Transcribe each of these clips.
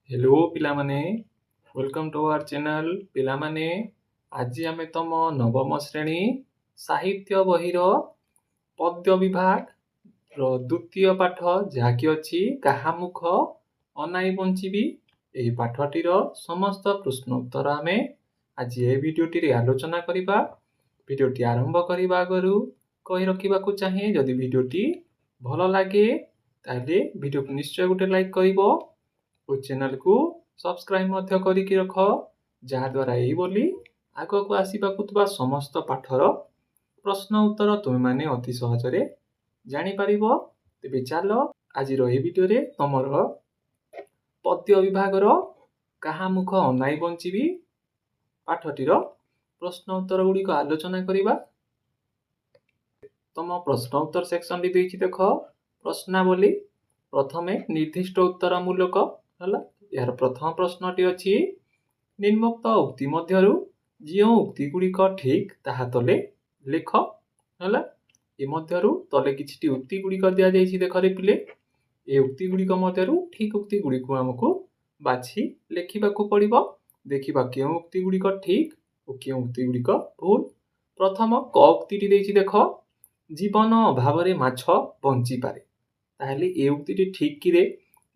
Hello पिलामाने welcome to our channel पिलामाने आज आमे तम नवम श्रेणी साहित्य बहिर पद्य विभाग रो द्वितीय पाठ जहाँकि अछि काहामुख अनाई बंचिबी एही पाठटीर समस्त प्रश्न उत्तर आमे आज ए भिडियोटी रे आलोचना करिबा। भिडियोटी आरंभ करिबा आगरु कहि रखिबाकू चाहे जदि भिडियोटी भल लागे ताले भिडियो को निश्चय गोटे लाइक करिवो और चैनल को सब्सक्राइब मध्य करिकी रख जहाँ द्वारा यही बोली आग को आसवाकुवा समस्त पाठर प्रश्न उत्तर तुम मैंने अति सहजरे जानी पारिबो। तेबे चल आज भिडियो रे तमर पद्य विभागर काहामुख अनाई बंचिबी पाठटीर प्रश्न उत्तर गुड़िक आलोचना करिबा। तम प्रश्न उत्तर सेक्शन टी देछि देख प्रश्नावली प्रथमे निर्दिष्ट उत्तर मूलक हला यार प्रथम प्रश्नटी अछि निम्नोक्त उक्ति मध्यरु जो उक्ति गुड़िक ठीक ताहा तले लेख हला ए मध्यरु तले किछटी उक्ति गुड़िक दिया जाइछि देख रे पिले ए उक्ति गुड़िक मध्यरु ठीक उक्ति गुड़िक हमकु बाछि लेखिबाकू पड़िबो। देखिबा केउ उक्ति गुड़िक ठीक और केउ उक्ति गुड़िक भूल। प्रथम क उक्तिटी देछि देख जीवन अभाव रे माछ बंची पारे ताहले ए उक्तिटी ठीक कि रे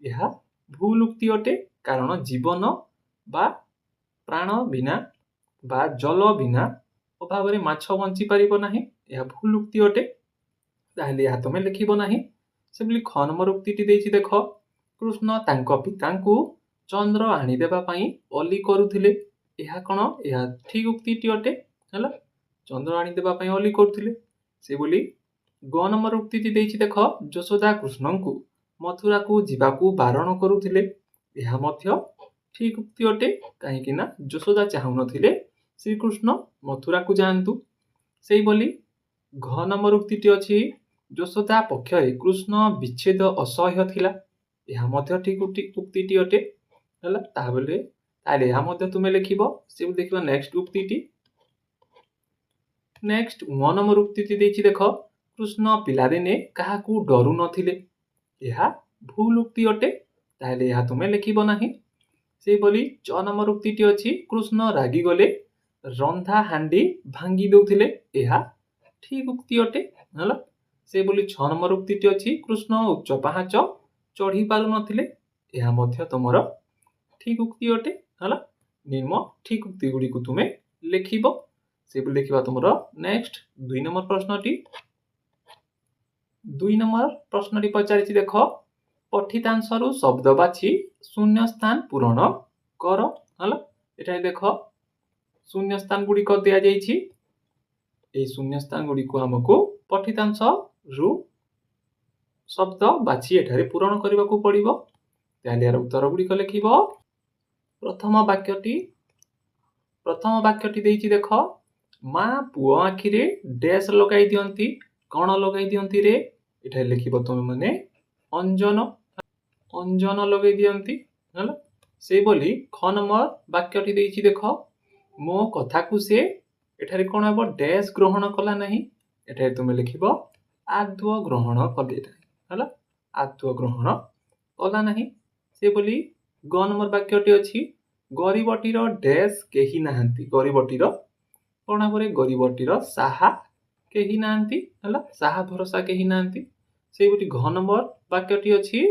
यह भूल उक्ति अटे कारण जीवन बा प्राण बिना बा जल बिना अभाव रे माछ बंची पारिबो नाही यह भूल उक्ति अटे ताहले यह तमे लिखिबो नाही। से बोली ख नंबर उक्तिटी देछि देख कृष्ण तांको पितांकु चंद्र आनी देबा पई अली करूथिले यह कोन यह ठीक उक्तिटी अटे हला चंद्र आनी देबा पई अली करूथिले। से बोली ग नंबर उक्तिटी देछि देख यशोदा कृष्णंकु मथुरा को जीवाकू बारण करूथिले यह मध्य ठीक उक्ति अटे काहेकि ना यशोदा चाहू नथिले श्री कृष्ण मथुरा को जांतु। सेही बोली घ नंबर उक्तिटी अछि यशोदा पक्षरे कृष्ण विच्छेद असह्य थिला यह मध्य ठीक उक्तिटी अटे हला ताबले ताले यह मध्य तुमे लिखिबो। से देखिबा नेक्स्ट उक्तिटी नेक्स्ट व नंबर उक्तिटी देछि देख कृष्ण पिलादिने काहाकू डरू नथिले यह भूल उक्ति अटे ताहले यह तुमे लिखिबो नाही। से बोली च नंबर उक्तिटी अछि कृष्ण रागी गले रंधा हांडी भांगी देउथिले यह ठीक उक्ति अटे हला। से बोली 6 नंबर उक्तिटी अछि कृष्ण उच्च पाहाच चढ़ी पारु नथिले यह मध्य तमर ठीक उक्ति अटे हला निम्न ठीक उक्ति गुडी को तुमे लिखिबो। से बोली देखिबा तमर नेक्स्ट 2 नंबर प्रश्नटी 2 नंबर प्रश्नटी पचारिछि देख पठितांशरु शब्द बाछि शून्य स्थान पूरण कर हला एटा देख शून्य स्थान गुडी को दिया जाइछि ए शून्य स्थान गुडी को हमकु पठितांश रु शब्द बाछि एठारे पूरण करबा को पड़िबो। ताले यार उत्तर गुडी को लिखिबो। प्रथम वाक्यटी देछि देख मा पुओ आखि रे डैश लगाई दियंती कोन लगाई दियंती रे एठारे लिखिबो तुम माने अंजन अंजन लगाई दियंती हला। से बोली ख नंबर वाक्यटी देछि देख मो कथा को से एठारे कोन हबो डैश ग्रहण कला नाही एठारे तुमे लिखिबो आद्व ग्रहण कले हला आद्व ग्रहण कला नाही। से बोली ग नंबर वाक्यटी अछि गरीबटीर डैश केही नाहंती गरीबटीर कोन हबो रे गरीबटीर साहा केही नाहंती हला साहा भरोसा केही नाहंती। से बोली घ नंबर वाक्यटी अछि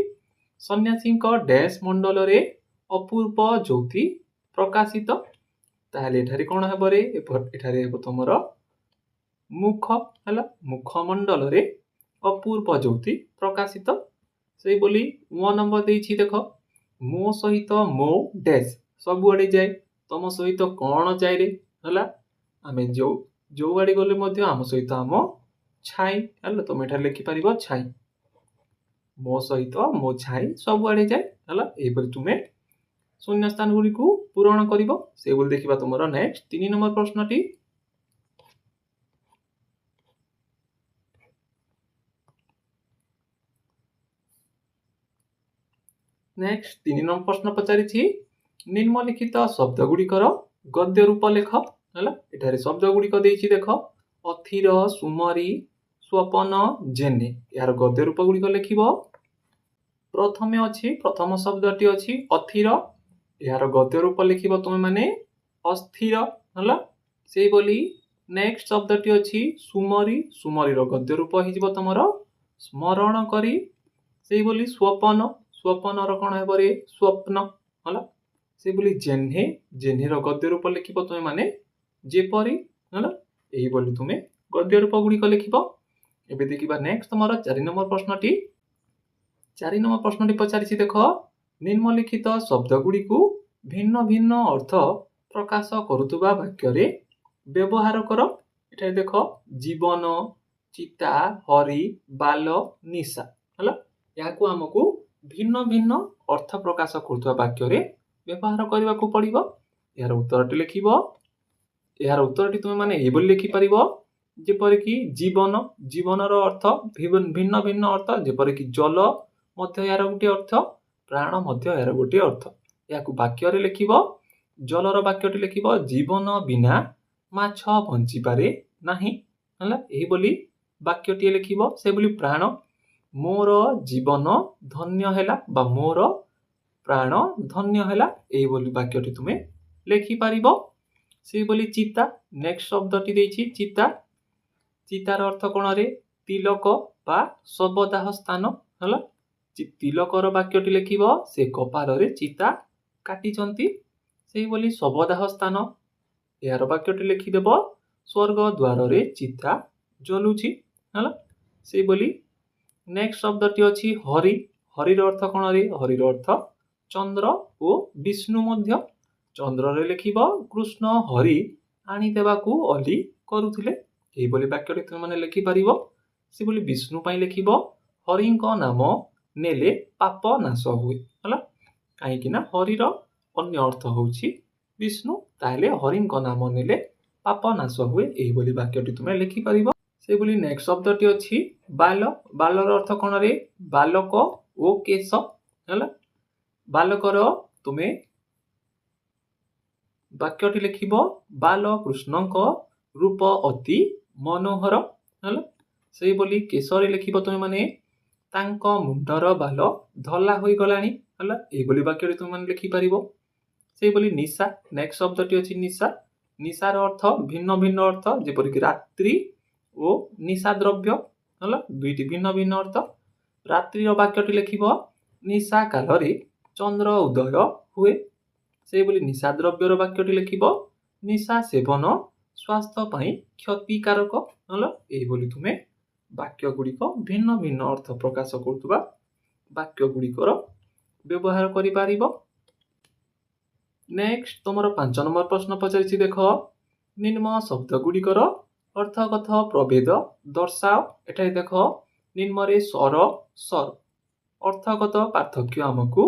सन्यासी डैश मंडल रे अपूर्व ज्योति प्रकाशित ताहले एठारे कोन हबो रे एठारे हेबो तमर मुख हला मुख मंडल रे अपूर्व ज्योति प्रकाशित। से बोली व नंबर देछि देख मो सहित मो डैश सब आड़े जाए तम सहित कोन जाय रे हला आमे जो आड़े गले मध्य आम सहित आम छाई हला तुम एठारे लिखि परिबो छाई मो सहित मो छाई सब आड़े जाए हला एपर तुमे शून्य स्थान गुडी को पूरण करिवो। से बोल देखिबा तुमरो नेक्स्ट 3 नंबर प्रश्नटी नेक्स्ट 3 नंबर प्रश्न पचारिछि निम्नलिखित शब्द गुडीकर गद्य रूप लेख हला एठारे शब्द गुडीक देछि देख अथिर सुमरी स्वपन जेने यार गद्य रूप गुडीक लिखिबो। प्रथमे अछि प्रथम शब्दटी अछि अथिर यार गद्य रूप लिखिबो तुमे माने अस्थिर हला सेही बोली नेक्स्ट शब्दटी अछि सुमरी सुमरी रो गद्य रूप हि जिवो तमरो स्मरण करी सेही बोली स्वपन स्वपन रो कोन हेबो रे स्वप्न हला सेही बोली जेन्हे जेन्हे रो गद्य रूप लिखिबो तुमे माने जेपरी हला एही बोली तुमे गद्य रूप गुडी को लिखिबो एबे देखिबा नेक्स्ट तमरो 4 नंबर प्रश्नटी 4 नंबर प्रश्नटी पचारिछि देखो निम्नलिखित शब्द गुडी को भिन्न भिन्न अर्थ प्रकाश करुतुबा वाक्य रे व्यवहार करो एटा देखो जीवन चिता हरि बाल निशा हला याकू हमकू भिन्न भिन्न अर्थ प्रकाश करुतुबा वाक्य रे व्यवहार करबा को पड़िबो यार उत्तरटी लिखिबो यार उत्तरटी तुमे माने ए बोली लिखि परिबो जेपरि कि जीवन जीवनर अर्थ भिन्न भिन्न अर्थ जेपरि कि जल मध्य यार गोटे अर्थ प्राण मध्य यार गोटे अर्थ याकू वाक्य रे लिखिबो जलर वाक्यटी लिखिबो जीवन बिना माछ बंची पारे नाही हला एही बोली वाक्यटी लिखिबो से बोली प्राण मोर जीवन धन्य हेला बा मोर प्राण धन्य हेला एही बोली वाक्यटी तुमे लिखि पारिबो से बोली चिता नेक्स्ट शब्दटी देछि चिता चितार अर्थ कोन रे तिलक बा शवदाह स्थान हला तिलकर वाक्यटी लिखिबो से कपाल रे चिता काटिचंती सेही बोली शवदाह स्थान यार वाक्यटी लिखि देबो स्वर्ग द्वार रे चिता जलुछि हला सेही बोली नेक्स्ट शब्दटी अछि हरि हरि रो अर्थ कोन रे हरि रो अर्थ चंद्र ओ विष्णु मध्य चंद्र रे लिखिबो कृष्ण हरि आनी देबाकू अली करूथिले एही बोली वाक्यटी तुम माने लिखि परिबो से बोली विष्णु पई लिखिबो हरिंको नाम नेले पाप नाश हुए हला काहे कि ना हरि रो अन्य अर्थ होउछि विष्णु ताले हरिंको नाम नेले पाप नाश हुए एही बोली वाक्यटी तुमे लिखि परिबो से बोली नेक्स्ट शब्दटी अछि बाल बालर अर्थ कोन रे बालक ओ केश हला बालकर तुमे वाक्यटी लिखिबो बाल कृष्णक रूप अति मनोहर हला सेही बोली केशरी लिखिबो तुमे माने तांको मुंडर बाल धला होई गलानी हला एही बोली वाक्यटी तुमे माने लिखि परिबो सेही बोली निशा नेक्स्ट शब्दटी अछि निशा निशार अर्थ भिन्न भिन्न अर्थ जेपरि कि रात्रि ओ निशा द्रव्य हला दुईटी भिन्न भिन्न अर्थ रात्रि रो वाक्यटी लिखिबो निशा काल रे चंद्र उदय हुए सेही बोली निशा द्रव्य रो वाक्यटी लिखिबो निशा सेवन स्वास्थ्य पई क्षतिकारक हला एही बोली तुमे वाक्य गुडी को भिन्न भिन्न अर्थ प्रकाश करतुबा वाक्य गुडी को व्यवहार करि पारिबो नेक्स्ट तमरो 5 नंबर प्रश्न पचारिछि देखो निम्न शब्द गुडी को अर्थगत प्रभेद दर्शाओ एठाई देखो निम्न रे स्वर स्वर अर्थगत पार्थक्य हमकू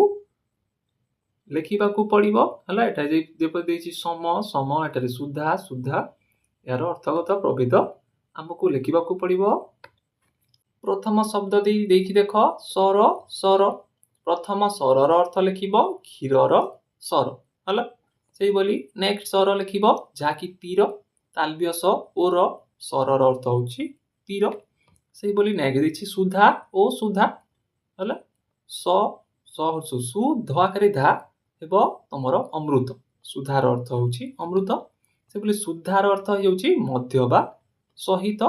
लिखिबा को पड़िबो हला एटा जे देछि सम सम एटा रे सुधा सुधा यार अर्थगत प्रभेद हमकू लिखिबा को पड़िबो प्रथम शब्द देखि देखो सर सर प्रथम सरर अर्थ लिखिबो क्षीरर सर हला सेही बोली नेक्स्ट सर लिखिबो जाकी तीर तालव्य स ओर सरर अर्थ होछि तीर सेही बोली नेक्स्ट देछि सुधा ओ सुधा हला स स सु ध करे धा हेबो तमरो अमृत सुधार अर्थ होछि अमृत से बोली सुधार अर्थ होछि मध्य बा सहित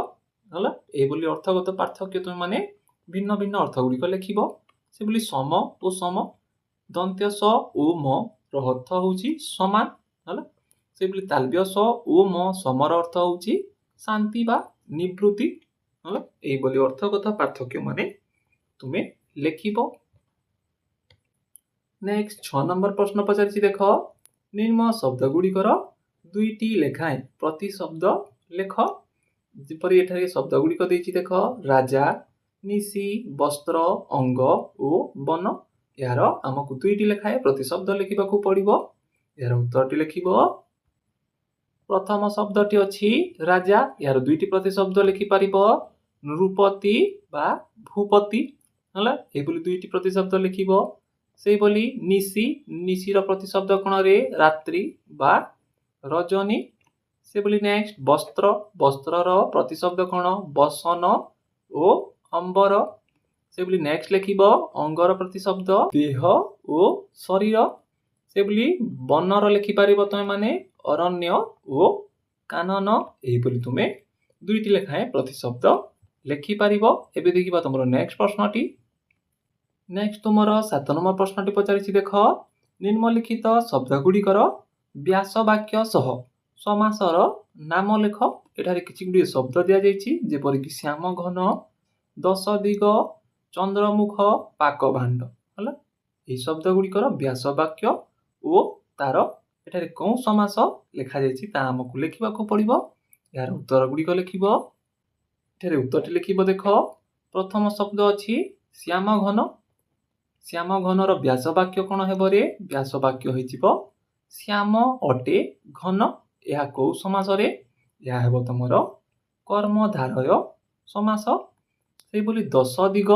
हला ए बोली अर्थगत पार्थक्य तुम माने भिन्न भिन्न अर्थ गुडी को लिखिबो से बोली सम ओ सम दंत्य स ओ म रो अर्थ होछि समान हला से बोली तालव्य स ओ म समर अर्थ होछि शांति बा निवृत्ति हला ए बोली अर्थगत पार्थक्य माने तुमे लिखिबो नेक्स्ट 6 नंबर प्रश्न पचारिछि देखो निम्न शब्द गुडी को दुईटी लेखाए प्रति शब्द लेख जेपरि एठारे शब्द गुडी को देछि देखो राजा निसी वस्त्र अंग ओ वन यार हमकु दुईटी लेखाए प्रति शब्द लिखिबा को पड़िबो यार उत्तरटी लिखिबो प्रथम शब्दटी अछि राजा यार दुईटी प्रति शब्द लिखि परिबो नृपति बा भूपति हला ए बोली दुईटी प्रति शब्द लिखिबो से बोली निसी निसीर प्रति शब्द कोन रे रात्रि बा रजनी से बोली नेक्स्ट वस्त्र वस्त्रर प्रति शब्द कोन बसन ओ अंबर ସେଭଳି ନେକ୍ସଟ ଲେଖିବ ଅଙ୍ଗର ପ୍ରତିଶବ୍ଦ ଦେହ ଓ ଶରୀର। ସେଭଳି ବନର ଲେଖିପାରିବ ତମେ ମାନେ ଅରଣ୍ୟ ଓ କାନନ। ଏହିପରି ତୁମେ ଦୁଇଟି ଲେଖାଏଁ ପ୍ରତିଶବ୍ଦ ଲେଖିପାରିବ। ଏବେ ଦେଖିବା ତୁମର ନେକ୍ସଟ ପ୍ରଶ୍ନଟି। ନେକ୍ସଟ ତୁମର 7 ନମ୍ବର ପ୍ରଶ୍ନଟି ପଚାରିଛି ଦେଖ, ନିମ୍ନଲିଖିତ ଶବ୍ଦଗୁଡ଼ିକର ବ୍ୟାସ ବାକ୍ୟ ସହ ସମାସର ନାମ ଲେଖ। ଏଠାରେ କିଛି ଗୁଡ଼ିଏ ଶବ୍ଦ ଦିଆଯାଇଛି, ଯେପରିକି ଶ୍ୟାମ ଘନ, ଦଶ ଦିଗ, ଚନ୍ଦ୍ରମୁଖ, ପାକ ଭାଣ୍ଡ। ହେଲା, ଏହି ଶବ୍ଦ ଗୁଡ଼ିକର ବ୍ୟାସ ବାକ୍ୟ ଓ ତାର ଏଠାରେ କେଉଁ ସମାସ ଲେଖାଯାଇଛି ତାହା ଆମକୁ ଲେଖିବାକୁ ପଡ଼ିବ। ଏହାର ଉତ୍ତର ଗୁଡ଼ିକ ଲେଖିବ। ଏଠାରେ ଉତ୍ତରଟି ଲେଖିବ ଦେଖ, ପ୍ରଥମ ଶବ୍ଦ ଅଛି ଶ୍ୟାମ ଘନ। ଶ୍ୟାମ ଘନର ବ୍ୟାସ ବାକ୍ୟ କ'ଣ ହେବ ରେ? ବ୍ୟାସ ବାକ୍ୟ ହୋଇଯିବ ଶ୍ୟାମ ଅଟେ ଘନ। ଏହା କୋଉ ସମାସରେ? ଏହା ହେବ ତମର କର୍ମଧାରୟ ସମାସ। ସେହିଭଳି ଦଶ ଦିଗ,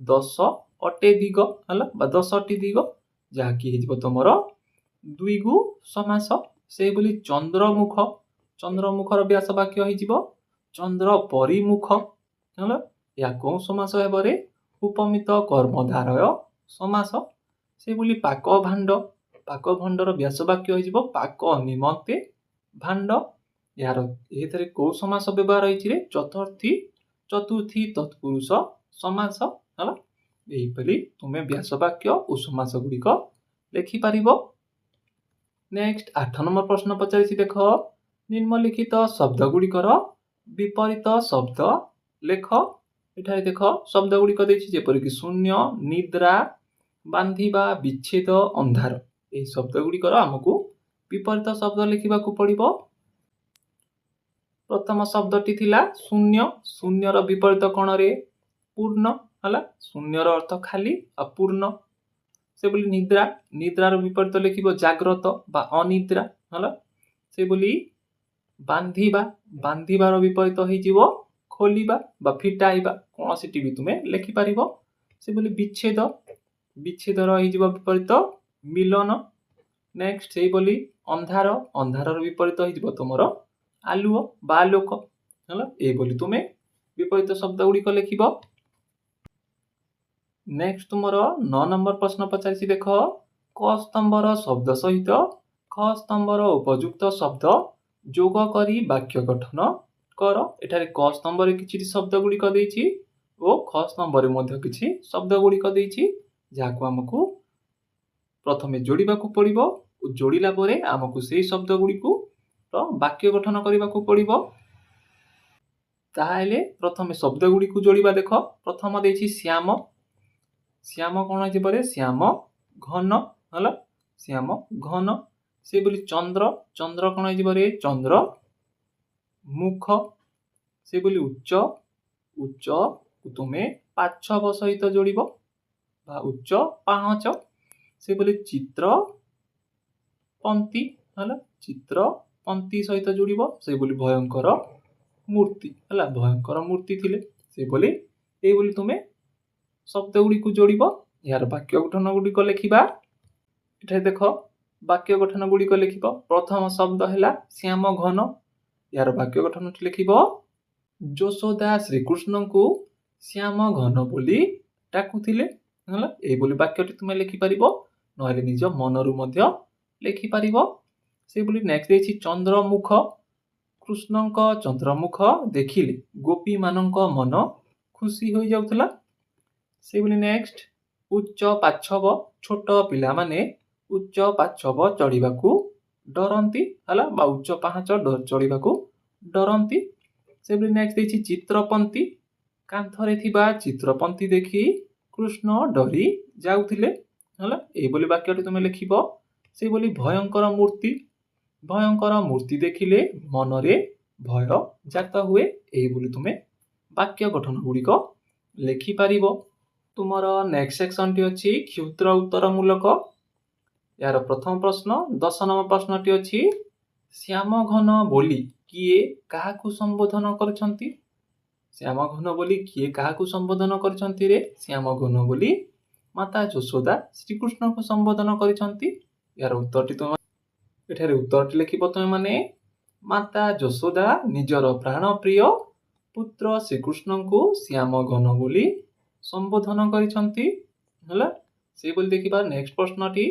ଦଶ ଅଟେ ଦିଗ ହେଲା ବା ଦଶଟି ଦିଗ, ଯାହାକି ହେଇଯିବ ତମର ଦ୍ୱିଗୁ ସମାସ। ସେହିଭଳି ଚନ୍ଦ୍ରମୁଖ, ଚନ୍ଦ୍ରମୁଖର ବ୍ୟାସ ବାକ୍ୟ ହେଇଯିବ ଚନ୍ଦ୍ର ପରିମୁଖ ହେଲା। ଏହା କୋଉ ସମାସ ହେବ ରେ? ଉପମିତ କର୍ମଧାରୟ ସମାସ। ସେହିଭଳି ପାକ ଭାଣ୍ଡ, ପାକ ଭାଣ୍ଡର ବ୍ୟାସ ବାକ୍ୟ ହେଇଯିବ ପାକ ନିମନ୍ତେ ଭାଣ୍ଡ। ଏଥିରେ କୋଉ ସମାସ ବ୍ୟବହାର ହେଇଛି ରେ? ଚତୁର୍ଥୀ ତତ୍ପୁରୁଷ ସମାସ ହେଲା। ଏହିପରି ତୁମେ ବ୍ୟାସ ବାକ୍ୟ ଓ ସମାସ ଗୁଡ଼ିକ ଲେଖିପାରିବ। ନେକ୍ସଟ 8 ନମ୍ବର ପ୍ରଶ୍ନ ପଚାରିଛି ଦେଖ, ନିମ୍ନଲିଖିତ ଶବ୍ଦ ଗୁଡ଼ିକର ବିପରୀତ ଶବ୍ଦ ଲେଖ। ଏଠାରେ ଦେଖ ଶବ୍ଦ ଗୁଡ଼ିକ ଦେଇଛି, ଯେପରିକି ଶୂନ୍ୟ, ନିଦ୍ରା, ବାନ୍ଧିବା, ବିଚ୍ଛେଦ, ଅନ୍ଧାର। ଏହି ଶବ୍ଦ ଗୁଡ଼ିକର ଆମକୁ ବିପରୀତ ଶବ୍ଦ ଲେଖିବାକୁ ପଡ଼ିବ। ପ୍ରଥମ ଶବ୍ଦଟି ଥିଲା ଶୂନ୍ୟ। ଶୂନ୍ୟର ବିପରୀତ କ'ଣ ରେ? ପୂର୍ଣ୍ଣ ହେଲା। ଶୂନ୍ୟର ଅର୍ଥ ଖାଲି ଆଉ ପୂର୍ଣ୍ଣ। ସେଭଳି ନିଦ୍ରା, ନିଦ୍ରାର ବିପରୀତ ଲେଖିବ ଜାଗ୍ରତ ବା ଅନିଦ୍ରା ହେଲା। ସେଭଳି ବାନ୍ଧିବା, ବାନ୍ଧିବାର ବିପରୀତ ହେଇଯିବ ଖୋଲିବା ବା ଫିଟାଇବା। କୌଣସିଟି ବି ତୁମେ ଲେଖିପାରିବ। ସେଭଳି ବିଚ୍ଛେଦ, ବିଚ୍ଛେଦର ହେଇଯିବ ବିପରୀତ ମିଲନ। ନେକ୍ସଟ ସେଇଭଳି ଅନ୍ଧାର, ଅନ୍ଧାରର ବିପରୀତ ହେଇଯିବ ତମର ଆଲୁଅ ବା ଆଲୋକ ହେଲା। ଏଇଭଳି ତୁମେ ବିପରୀତ ଶବ୍ଦ ଗୁଡ଼ିକ ଲେଖିବ। ନେକ୍ସଟ ତୁମର 9 ନମ୍ବର ପ୍ରଶ୍ନ ପଚାରିଛି ଦେଖ, କ ସ୍ତମ୍ଭର ଶବ୍ଦ ସହିତ ଖ ସ୍ତମ୍ଭର ଉପଯୁକ୍ତ ଶବ୍ଦ ଯୋଗ କରି ବାକ୍ୟ ଗଠନ କର। ଏଠାରେ କ ସ୍ତମ୍ଭରେ କିଛି ଶବ୍ଦ ଗୁଡ଼ିକ ଦେଇଛି ଓ ଖ ସ୍ତମ୍ଭରେ ମଧ୍ୟ କିଛି ଶବ୍ଦ ଗୁଡ଼ିକ ଦେଇଛି, ଯାହାକୁ ଆମକୁ ପ୍ରଥମେ ଯୋଡ଼ିବାକୁ ପଡ଼ିବ ଓ ଯୋଡ଼ିଲା ପରେ ଆମକୁ ସେହି ଶବ୍ଦ ଗୁଡ଼ିକୁ ବାକ୍ୟ ଗଠନ କରିବାକୁ ପଡ଼ିବ। ତାହେଲେ ପ୍ରଥମେ ଶବ୍ଦ ଗୁଡ଼ିକୁ ଯୋଡ଼ିବା। ଦେଖ, ପ୍ରଥମ ଦେଇଛି ଶ୍ୟାମ। ଶ୍ୟାମ କ'ଣ ହେଇଯିବ ରେ? ଶ୍ୟାମ ଘନ ହେଲା। ଶ୍ୟାମ ଘନ। ସେଭଳି ଚନ୍ଦ୍ର, ଚନ୍ଦ୍ର କ'ଣ ହେଇଯିବ ରେ? ଚନ୍ଦ୍ର ମୁଖ। ସେଭଳି ଉଚ୍ଚ, ଉଚ୍ଚ ତୁମେ ପାଛବ ସହିତ ଯୋଡ଼ିବ ବା ଉଚ୍ଚ ପାହଚ। ସେଭଳି ଚିତ୍ର ପନ୍ତି ହେଲା। ଚିତ୍ର ପନ୍ତି ସହିତ ଯୋଡ଼ିବ। ସେଭଳି ଭୟଙ୍କର ମୂର୍ତ୍ତି ହେଲା। ଭୟଙ୍କର ମୂର୍ତ୍ତି ଥିଲେ। ସେଭଳି ଏଇଭଳି ତୁମେ ଶବ୍ଦ ଗୁଡ଼ିକୁ ଯୋଡ଼ିବ। ଏହାର ବାକ୍ୟ ଗଠନ ଗୁଡ଼ିକ ଲେଖିବା। ଏଠାରେ ଦେଖ ବାକ୍ୟ ଗଠନ ଗୁଡ଼ିକ ଲେଖିବ। ପ୍ରଥମ ଶବ୍ଦ ହେଲା ଶ୍ୟାମ ଘନ। ଏହାର ବାକ୍ୟ ଗଠନଟି ଲେଖିବ, ଯଶୋଦା ଶ୍ରୀକୃଷ୍ଣଙ୍କୁ ଶ୍ୟାମ ଘନ ବୋଲି ଡାକୁଥିଲେ ହେଲା। ଏଇଭଳି ବାକ୍ୟଟି ତୁମେ ଲେଖିପାରିବ, ନହେଲେ ନିଜ ମନରୁ ମଧ୍ୟ ଲେଖିପାରିବ। ସେଭଳି ନେକ୍ସଟ ଦେଇଛି ଚନ୍ଦ୍ରମୁଖ। କୃଷ୍ଣଙ୍କ ଚନ୍ଦ୍ରମୁଖ ଦେଖିଲେ ଗୋପୀମାନଙ୍କ ମନ ଖୁସି ହୋଇଯାଉଥିଲା। ସେଭଳି ନେକ୍ସଟ ଉଚ୍ଚ ପାଛବ। ଛୋଟ ପିଲାମାନେ ଉଚ୍ଚ ପାଛବ ଚଢ଼ିବାକୁ ଡରନ୍ତି ହେଲା ବା ଉଚ୍ଚ ପାହାଚ ଚଢ଼ିବାକୁ ଡରନ୍ତି। ସେଭଳି ନେକ୍ସଟ ଦେଇଛି ଚିତ୍ରପନ୍ତି। କାନ୍ଥରେ ଥିବା ଚିତ୍ରପନ୍ତି ଦେଖି କୃଷ୍ଣ ଡରି ଯାଉଥିଲେ ହେଲା। ଏଇଭଳି ବାକ୍ୟଟି ତୁମେ ଲେଖିବ। ସେଭଳି ଭୟଙ୍କର ମୂର୍ତ୍ତି। ଭୟଙ୍କର ମୂର୍ତ୍ତି ଦେଖିଲେ ମନରେ ଭୟ ଜାତ ହୁଏ। ଏଇଭଳି ତୁମେ ବାକ୍ୟ ଗଠନ ଗୁଡ଼ିକ ଲେଖିପାରିବ। ତୁମର ନେକ୍ସଟ ସେକ୍ସନଟି ଅଛି କ୍ଷୁଦ୍ର ଉତ୍ତର ମୂଳକ। ଏହାର ପ୍ରଥମ ପ୍ରଶ୍ନ 10 ନମ୍ବର ପ୍ରଶ୍ନଟି ଅଛି, ଶ୍ୟାମ ଘନ ବୋଲି କିଏ କାହାକୁ ସମ୍ବୋଧନ କରିଛନ୍ତି? ଶ୍ୟାମ ଘନ ବୋଲି କିଏ କାହାକୁ ସମ୍ବୋଧନ କରିଛନ୍ତି ରେ? ଶ୍ୟାମ ଘନ ବୋଲି ମାତା ଯଶୋଦା ଶ୍ରୀକୃଷ୍ଣଙ୍କୁ ସମ୍ବୋଧନ କରିଛନ୍ତି। ଏହାର ଉତ୍ତରଟି ତୁମେ ଏଠାରେ ଉତ୍ତରଟି ଲେଖିବ ତୁମେ ମାନେ, ମାତା ଯଶୋଦା ନିଜର ପ୍ରାଣ ପ୍ରିୟ ପୁତ୍ର ଶ୍ରୀକୃଷ୍ଣଙ୍କୁ ଶ୍ୟାମ ଘନ ବୋଲି ସମ୍ବୋଧନ କରିଛନ୍ତି ହେଲା ସେଇଭଳି ଦେଖିବା ନେକ୍ସଟ ପ୍ରଶ୍ନଟି।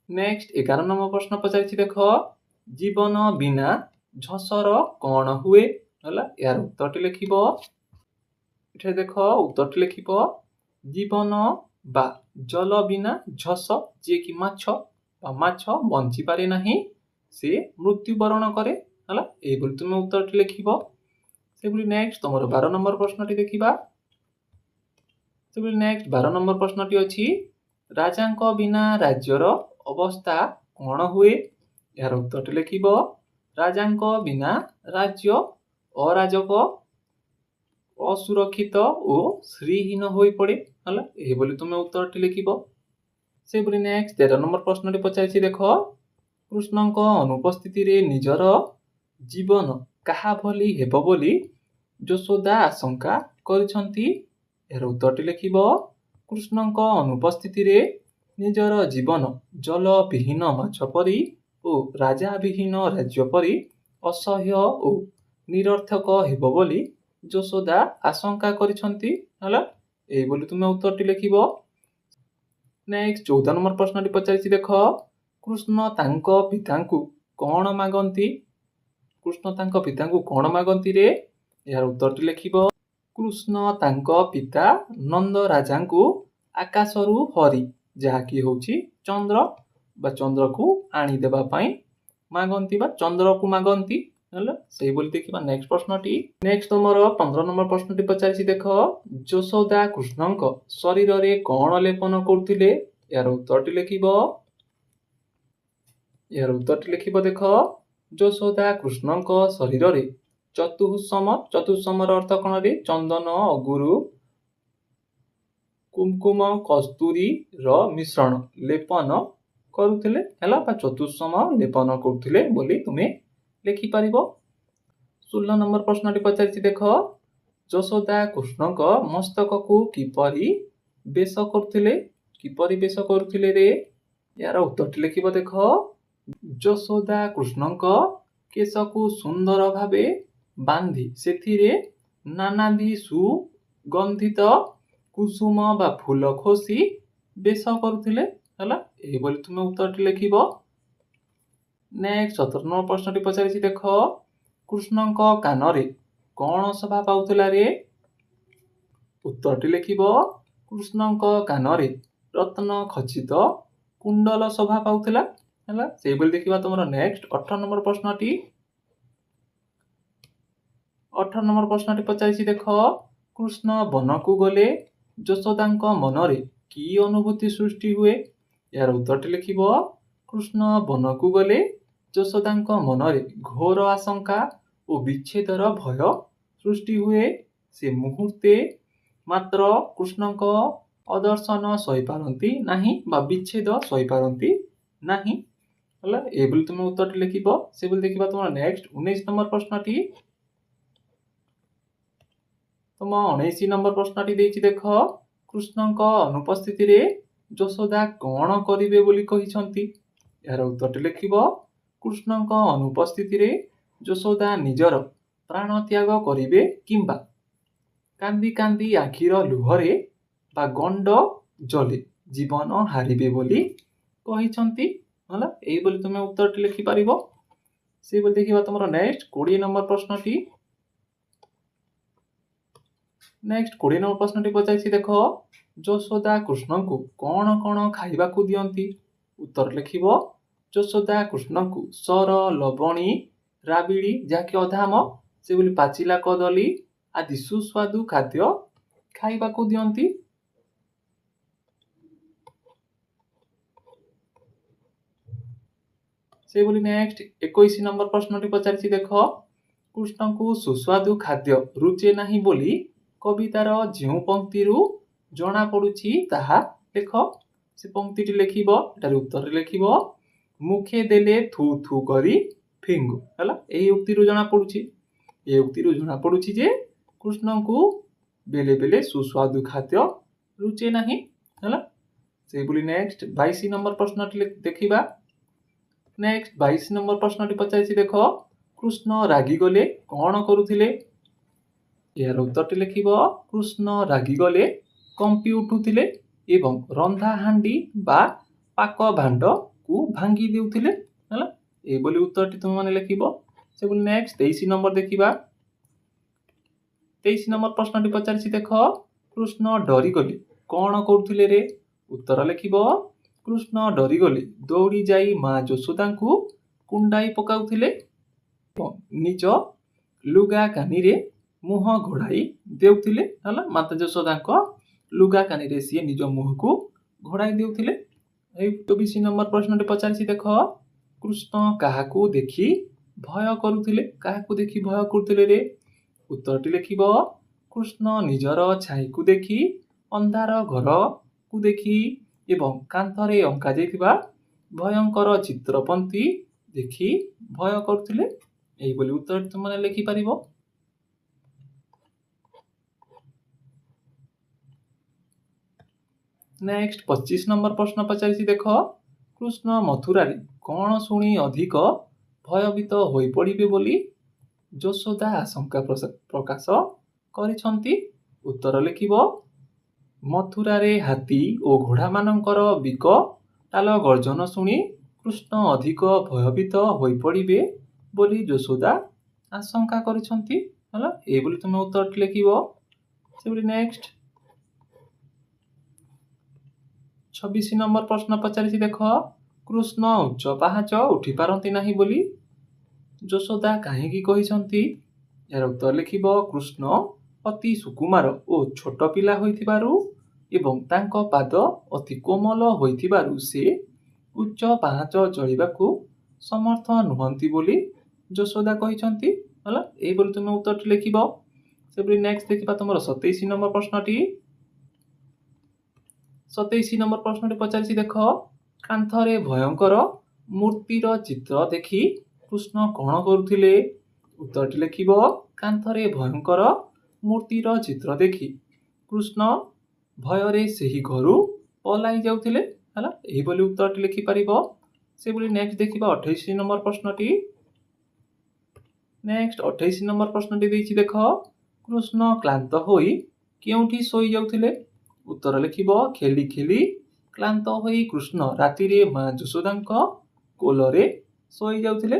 ନେକ୍ସଟ 11 ନମ୍ବର ପ୍ରଶ୍ନ ପଚାରିଛି ଦେଖ, ଜୀବନ ବିନା ଝଷର କ'ଣ ହୁଏ ହେଲା। ଏହାର ଉତ୍ତରଟି ଲେଖିବ। ଏଠାରେ ଦେଖ ଉତ୍ତରଟି ଲେଖିବ, ଜୀବନ ବା ଜଳ ବିନା ଝଷ, ଯିଏକି ମାଛ ବା ମାଛ ବଞ୍ଚିପାରେ ନାହିଁ, ସେ ମୃତ୍ୟୁବରଣ କରେ ହେଲା। ଏଇଭଳି ତୁମେ ଉତ୍ତରଟି ଲେଖିବ। ସେଭଳି ନେକ୍ସଟ ତମର 12 ନମ୍ବର ପ୍ରଶ୍ନଟି ଦେଖିବା। ସେଭଳି ନେକ୍ସଟ 12 ନମ୍ବର ପ୍ରଶ୍ନଟି ଅଛି, ରାଜାଙ୍କ ବିନା ରାଜ୍ୟର ଅବସ୍ଥା କ'ଣ ହୁଏ? ଏହାର ଉତ୍ତରଟି ଲେଖିବ। ରାଜାଙ୍କ ବିନା ରାଜ୍ୟ ଅରାଜକ, ଅସୁରକ୍ଷିତ ଓ ଶ୍ରୀହୀନ ହୋଇପଡ଼େ ହେଲା। ଏହିଭଳି ତୁମେ ଉତ୍ତରଟି ଲେଖିବ। ସେଭଳି ନେକ୍ସଟ 13 ନମ୍ବର ପ୍ରଶ୍ନଟି ପଚାରିଛି ଦେଖ, କୃଷ୍ଣଙ୍କ ଅନୁପସ୍ଥିତିରେ ନିଜର ଜୀବନ କାହା ଭଳି ହେବ ବୋଲି ଯଶୋଦା ଆଶଙ୍କା କରିଛନ୍ତି? ଏହାର ଉତ୍ତରଟି ଲେଖିବ। କୃଷ୍ଣଙ୍କ ଅନୁପସ୍ଥିତିରେ ନିଜର ଜୀବନ ଜଳ ବିହୀନ ମାଛ ପରି ଓ ରାଜା ବିହୀନ ରାଜ୍ୟ ପରି ଅସହ୍ୟ ଓ ନିରର୍ଥକ ହେବ ବୋଲି ଯଶୋଦା ଆଶଙ୍କା କରିଛନ୍ତି ହେଲା। ଏଇଭଳି ତୁମେ ଉତ୍ତରଟି ଲେଖିବ। ନେକ୍ସଟ 14 ନମ୍ବର ପ୍ରଶ୍ନଟି ପଚାରିଛି ଦେଖ, କୃଷ୍ଣ ତାଙ୍କ ପିତାଙ୍କୁ କ'ଣ ମାଗନ୍ତି? କୃଷ୍ଣ ତାଙ୍କ ପିତାଙ୍କୁ କ'ଣ ମାଗନ୍ତି ରେ? ଏହାର ଉତ୍ତରଟି ଲେଖିବ। କୃଷ୍ଣ ତାଙ୍କ ପିତା ନନ୍ଦ ରାଜାଙ୍କୁ ଆକାଶରୁ ହରି, ଯାହାକି ହେଉଛି ଚନ୍ଦ୍ର ବା ଚନ୍ଦ୍ରକୁ ଆଣିଦେବା ପାଇଁ ମାଗନ୍ତି ବା ଚନ୍ଦ୍ରକୁ ମାଗନ୍ତି ହେଲା। ସେଇଭଳି ଦେଖିବା ନେକ୍ସଟ ପ୍ରଶ୍ନଟି। ନେକ୍ସଟ ତମର 15 ନମ୍ବର ପ୍ରଶ୍ନଟି ପଚାରିଛି ଦେଖ, ଯଶୋଦା କୃଷ୍ଣଙ୍କ ଶରୀରରେ କ'ଣ ଲେପନ କରୁଥିଲେ? ଏହାର ଉତ୍ତରଟି ଲେଖିବ। ଏହାର ଉତ୍ତରଟି ଲେଖିବ ଦେଖ, ଯଶୋଦା କୃଷ୍ଣଙ୍କ ଶରୀରରେ ଚତୁଃସମର ଅର୍ଥ କ'ଣ ରେ? ଚନ୍ଦନ, ଅଗୁରୁ, କୁମକୁମ, କସ୍ତୁରୀର ମିଶ୍ରଣ ଲେପନ କରୁଥିଲେ ହେଲା ବା ଚତୁଃସମ ଲେପନ କରୁଥିଲେ ବୋଲି ତୁମେ ଲେଖିପାରିବ। 16 ନମ୍ବର ପ୍ରଶ୍ନଟି ପଚାରିଛି ଦେଖ, ଯଶୋଦା କୃଷ୍ଣଙ୍କ ମସ୍ତକକୁ କିପରି ବେଶ କରୁଥିଲେ? କିପରି ବେଶ କରୁଥିଲେ ରେ? ଏହାର ଉତ୍ତରଟି ଲେଖିବ ଦେଖ, ଯଶୋଦା କୃଷ୍ଣଙ୍କ କେଶକୁ ସୁନ୍ଦର ଭାବେ ବାନ୍ଧି ସେଥିରେ ନାନାଦି ସୁଗନ୍ଧିତ କୁସୁମ ବା ଫୁଲ ଖୋସି ବେଶ କରୁଥିଲେ ହେଲା। ଏହିଭଳି ତୁମେ ଉତ୍ତରଟି ଲେଖିବ। ନେକ୍ସଟ 17 ନମ୍ବର ପ୍ରଶ୍ନଟି ପଚାରିଛି ଦେଖ, କୃଷ୍ଣଙ୍କ କାନରେ କ'ଣ ଶୋଭା ପାଉଥିଲା ରେ? ଉତ୍ତରଟି ଲେଖିବ। କୃଷ୍ଣଙ୍କ କାନରେ ରତ୍ନ ଖଚିତ କୁଣ୍ଡଲ ଶୋଭା ପାଉଥିଲା ହେଲା। ସେଇଭଳି ଦେଖିବା ତମର ନେକ୍ସଟ 18 ନମ୍ବର ପ୍ରଶ୍ନଟି। 18 ନମ୍ବର ପ୍ରଶ୍ନଟି ପଚାରିଛି ଦେଖ, କୃଷ୍ଣ ବନକୁ ଗଲେ ଯଶୋଦାଙ୍କ ମନରେ କି ଅନୁଭୂତି ସୃଷ୍ଟି ହୁଏ? ଏହାର ଉତ୍ତରଟି ଲେଖିବ। କୃଷ୍ଣ ବନକୁ ଗଲେ ଯଶୋଦାଙ୍କ ମନରେ ଘୋର ଆଶଙ୍କା ଓ ବିଚ୍ଛେଦର ଭୟ ସୃଷ୍ଟି ହୁଏ। ସେ ମୁହୂର୍ତ୍ତେ ମାତ୍ର କୃଷ୍ଣଙ୍କ ଅଦର୍ଶନ ସହିପାରନ୍ତି ନାହିଁ ବା ବିଚ୍ଛେଦ ସହିପାରନ୍ତି ନାହିଁ ହେଲା। ଏଭଳି ତୁମେ ଉତ୍ତରଟି ଲେଖିବ। ସେଭଳି ଦେଖିବା ତମର ନେକ୍ସଟ 19 ନମ୍ବର ପ୍ରଶ୍ନଟି। ତମ 19 ନମ୍ବର ପ୍ରଶ୍ନଟି ଦେଇଛି ଦେଖ, କୃଷ୍ଣଙ୍କ ଅନୁପସ୍ଥିତିରେ ଯଶୋଦା କ'ଣ କରିବେ ବୋଲି କହିଛନ୍ତି? ଏହାର ଉତ୍ତରଟି ଲେଖିବ। କୃଷ୍ଣଙ୍କ ଅନୁପସ୍ଥିତିରେ ଯଶୋଦା ନିଜର ପ୍ରାଣ ତ୍ୟାଗ କରିବେ କିମ୍ବା କାନ୍ଦି କାନ୍ଦି ଆଖିର ଲୁହରେ ବା ଗଣ୍ଡ ଜଲେ ଜୀବନ ହାରିବେ ବୋଲି କହିଛନ୍ତି ହେଲା। ଏଇଭଳି ତୁମେ ଉତ୍ତରଟି ଲେଖିପାରିବ। ସେଇଭଳି ଦେଖିବା ତମର ନେକ୍ସଟ 20 ନମ୍ବର ପ୍ରଶ୍ନଟି। ନେକ୍ସଟ 20 ନମ୍ବର ପ୍ରଶ୍ନଟି ପଚାରିଛି ଦେଖ, ଯଶୋଦା କୃଷ୍ଣଙ୍କୁ କ'ଣ କ'ଣ ଖାଇବାକୁ ଦିଅନ୍ତି? ଉତ୍ତର ଲେଖିବ। ଯଶୋଦା କୃଷ୍ଣଙ୍କୁ ସର, ଲବଣୀ, ରାବିଡ଼ି ଯାହାକି ଅଧାମ, ସେଭଳି ପାଚିଲା କଦଳୀ ଆଦି ସୁସ୍ୱାଦୁ ଖାଦ୍ୟ ଖାଇବାକୁ ଦିଅନ୍ତି। ସେଭଳି ନେକ୍ସଟ 21 ନମ୍ବର ପ୍ରଶ୍ନଟି ପଚାରିଛି ଦେଖ, କୃଷ୍ଣଙ୍କୁ ସୁସ୍ୱାଦୁ ଖାଦ୍ୟ ରୁଚେ ନାହିଁ ବୋଲି କବିତାର ଯେଉଁ ପଂକ୍ତିରୁ ଜଣା ପଡୁଛି ତାହା ଲେଖ। ସେ ପଂକ୍ତିଟି ଲେଖିବ। ଏଠାରେ ଉତ୍ତରରେ ଲେଖିବ, ମୁଖେ ଦେଲେ ଥୁ ଥୁ କରି ଫିଙ୍ଗୁ ହେଲା। ଏହି ଉକ୍ତିରୁ ଜଣା ପଡୁଛି ଯେ କୃଷ୍ଣଙ୍କୁ ବେଲେ ବେଲେ ସୁସ୍ୱାଦୁ ଖାଦ୍ୟ ରୁଚେ ନାହିଁ ହେଲା। ସେଇଭଳି ନେକ୍ସଟ 22 ନମ୍ବର ପ୍ରଶ୍ନଟି ଦେଖିବା। ନେକ୍ସଟ 22 ନମ୍ବର ପ୍ରଶ୍ନଟି ପଚାରିଛି ଦେଖ, କୃଷ୍ଣ ରାଗିଗଲେ କ'ଣ କରୁଥିଲେ? ଏହାର ଉତ୍ତରଟି ଲେଖିବ। କୃଷ୍ଣ ରାଗିଗଲେ କମ୍ପି ଉଠୁଥିଲେ ଏବଂ ରନ୍ଧା ହାଣ୍ଡି ବା ପାକ ଭାଣ୍ଡକୁ ଭାଙ୍ଗି ଦେଉଥିଲେ ହେଲା। ଏଇଭଳି ଉତ୍ତରଟି ତୁମେମାନେ ଲେଖିବ। ସେଭଳି ନେକ୍ସଟ 23 ନମ୍ବର ଦେଖିବା। 23 ନମ୍ବର ପ୍ରଶ୍ନଟି ପଚାରିଛି ଦେଖ, କୃଷ୍ଣ ଡରିଗଲେ କ'ଣ କରୁଥିଲେ ରେ? ଉତ୍ତର ଲେଖିବ, କୃଷ୍ଣ ଡରିଗଲେ ଦୌଡ଼ି ଯାଇ ମା ଯଶୋଦାଙ୍କୁ କୁଣ୍ଡାଇ ପକାଉଥିଲେ ଏବଂ ନିଜ ଲୁଗା କାନିରେ ମୁହଁ ଘୋଡ଼ାଇ ଦେଉଥିଲେ ହେଲା। ମାତା ଯଶୋଦାଙ୍କ ଲୁଗା କାନିରେ ସିଏ ନିଜ ମୁହଁକୁ ଘୋଡ଼ାଇ ଦେଉଥିଲେ। ଏଇ 24 ନମ୍ବର ପ୍ରଶ୍ନଟି ପଚାରିଛି ଦେଖ, କୃଷ୍ଣ କାହାକୁ ଦେଖି ଭୟ କରୁଥିଲେ? କାହାକୁ ଦେଖି ଭୟ କରୁଥିଲେ ରେ? ଉତ୍ତରଟି ଲେଖିବ, କୃଷ୍ଣ ନିଜର ଛାଇକୁ ଦେଖି, ଅନ୍ଧାର ଘରକୁ ଦେଖି ଏବଂ କାନ୍ଥରେ ଅଙ୍କାଯାଇଥିବା ଭୟଙ୍କର ଚିତ୍ରପନ୍ତି ଦେଖି ଭୟ କରୁଥିଲେ। ଏଇଭଳି ଉତ୍ତରଟି ତୁମେ ଲେଖିପାରିବ। ନେକ୍ସଟ 25 ନମ୍ବର ପ୍ରଶ୍ନ ପଚାରିଛି ଦେଖ, କୃଷ୍ଣ ମଥୁରାରେ କ'ଣ ଶୁଣି ଅଧିକ ଭୟଭୀତ ହୋଇପଡ଼ିବେ ବୋଲି ଯଶୋଦା ଆଶଙ୍କା ପ୍ରକାଶ କରିଛନ୍ତି? ଉତ୍ତର ଲେଖିବ, ମଥୁରାରେ ହାତୀ ଓ ଘୋଡ଼ାମାନଙ୍କର ବିକଟାଳ ଗର୍ଜନ ଶୁଣି କୃଷ୍ଣ ଅଧିକ ଭୟଭୀତ ହୋଇପଡ଼ିବେ ବୋଲି ଯଶୋଦା ଆଶଙ୍କା କରିଛନ୍ତି ହେଲା। ଏଇଭଳି ତୁମେ ଉତ୍ତରଟି ଲେଖିବ। ସେଭଳି ନେକ୍ସଟ 26 ନମ୍ବର ପ୍ରଶ୍ନ ପଚାରିଛି ଦେଖ, କୃଷ୍ଣ ଉଚ୍ଚ ପାହାଚ ଉଠି ପାରନ୍ତି ନାହିଁ ବୋଲି ଯଶୋଦା କାହିଁକି କହିଛନ୍ତି? ଏହାର ଉତ୍ତର ଲେଖିବ, କୃଷ୍ଣ ଅତି ସୁକୁମାର ଓ ଛୋଟ ପିଲା ହୋଇଥିବାରୁ ଏବଂ ତାଙ୍କ ପାଦ ଅତି କୋମଳ ହୋଇଥିବାରୁ ସେ ଉଚ୍ଚ ପାହାଚ ଚଢ଼ିବାକୁ ସମର୍ଥ ନୁହନ୍ତି ବୋଲି ଯଶୋଦା କହିଛନ୍ତି ହେଲା। ଏଇଭଳି ତୁମେ ଉତ୍ତରଟି ଲେଖିବ। ସେଭଳି ନେକ୍ସଟ ଦେଖିବା ତୁମର 27 ନମ୍ବର ପ୍ରଶ୍ନଟି। 27 ନମ୍ବର ପ୍ରଶ୍ନଟି ପଚାରିଛି ଦେଖ, କାନ୍ଥରେ ଭୟଙ୍କର ମୂର୍ତ୍ତିର ଚିତ୍ର ଦେଖି କୃଷ୍ଣ କ'ଣ କରୁଥିଲେ? ଉତ୍ତରଟି ଲେଖିବ, କାନ୍ଥରେ ଭୟଙ୍କର ମୂର୍ତ୍ତିର ଚିତ୍ର ଦେଖି କୃଷ୍ଣ ଭୟରେ ସେହି ଘରୁ ପଳାଇ ଯାଉଥିଲେ ହେଲା। ଏହିଭଳି ଉତ୍ତରଟି ଲେଖିପାରିବ। ସେଭଳି ନେକ୍ସଟ ଦେଖିବା 28 ନମ୍ବର ପ୍ରଶ୍ନଟି। ନେକ୍ସଟ 28 ନମ୍ବର ପ୍ରଶ୍ନଟି ଦେଇଛି ଦେଖ, କୃଷ୍ଣ କ୍ଳାନ୍ତ ହୋଇ କେଉଁଠି ଶୋଇଯାଉଥିଲେ? ଉତ୍ତର ଲେଖିବ, ଖେଳି ଖେଳି କ୍ଳାନ୍ତ ହୋଇ କୃଷ୍ଣ ରାତିରେ ମା ଯଶୋଦାଙ୍କ କୋଳରେ ଶୋଇଯାଉଥିଲେ।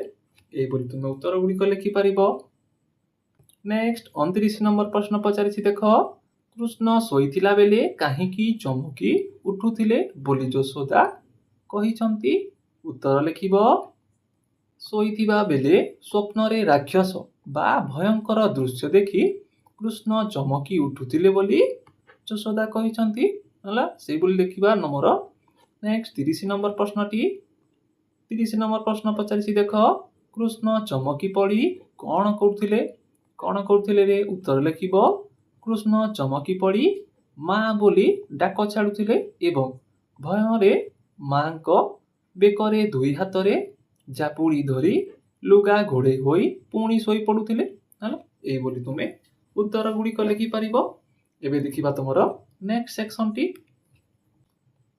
ଏହିଭଳି ତୁମେ ଉତ୍ତର ଗୁଡ଼ିକ ଲେଖିପାରିବ। ନେକ୍ସଟ 29 ନମ୍ବର ପ୍ରଶ୍ନ ପଚାରିଛି ଦେଖ, କୃଷ୍ଣ ଶୋଇଥିଲା ବେଳେ କାହିଁକି ଚମକି ଉଠୁଥିଲେ ବୋଲି ଯଶୋଦା କହିଛନ୍ତି? ଉତ୍ତର ଲେଖିବ, ଶୋଇଥିବା ବେଳେ ସ୍ୱପ୍ନରେ ରାକ୍ଷସ ବା ଭୟଙ୍କର ଦୃଶ୍ୟ ଦେଖି କୃଷ୍ଣ ଚମକି ଉଠୁଥିଲେ ବୋଲି ଯଶୋଦା କହିଛନ୍ତି ହେଲା। ସେଇଭଳି ଦେଖିବା ନମ୍ବର ନେକ୍ସଟ 30 ନମ୍ବର ପ୍ରଶ୍ନଟି। 30 ନମ୍ବର ପ୍ରଶ୍ନ ପଚାରିଛି ଦେଖ, କୃଷ୍ଣ ଚମକି ପଡ଼ି କ'ଣ କରୁଥିଲେ? କ'ଣ କରୁଥିଲେ ରେ? ଉତ୍ତର ଲେଖିବ, କୃଷ୍ଣ ଚମକି ପଡ଼ି ମା ବୋଲି ଡାକ ଛାଡ଼ୁଥିଲେ ଏବଂ ଭୟରେ ମାଙ୍କ ବେକରେ ଦୁଇ ହାତରେ ଜାପୁଡ଼ି ଧରି ଲୁଗା ଘୋଡ଼େଇ ହୋଇ ପୁଣି ଶୋଇ ପଡ଼ୁଥିଲେ ହେଲା। ଏଇଭଳି ତୁମେ ଉତ୍ତର ଗୁଡ଼ିକ ଲେଖିପାରିବ। ଏବେ ଦେଖିବା ତୁମର ନେକ୍ସଟ ସେକ୍ସନଟି।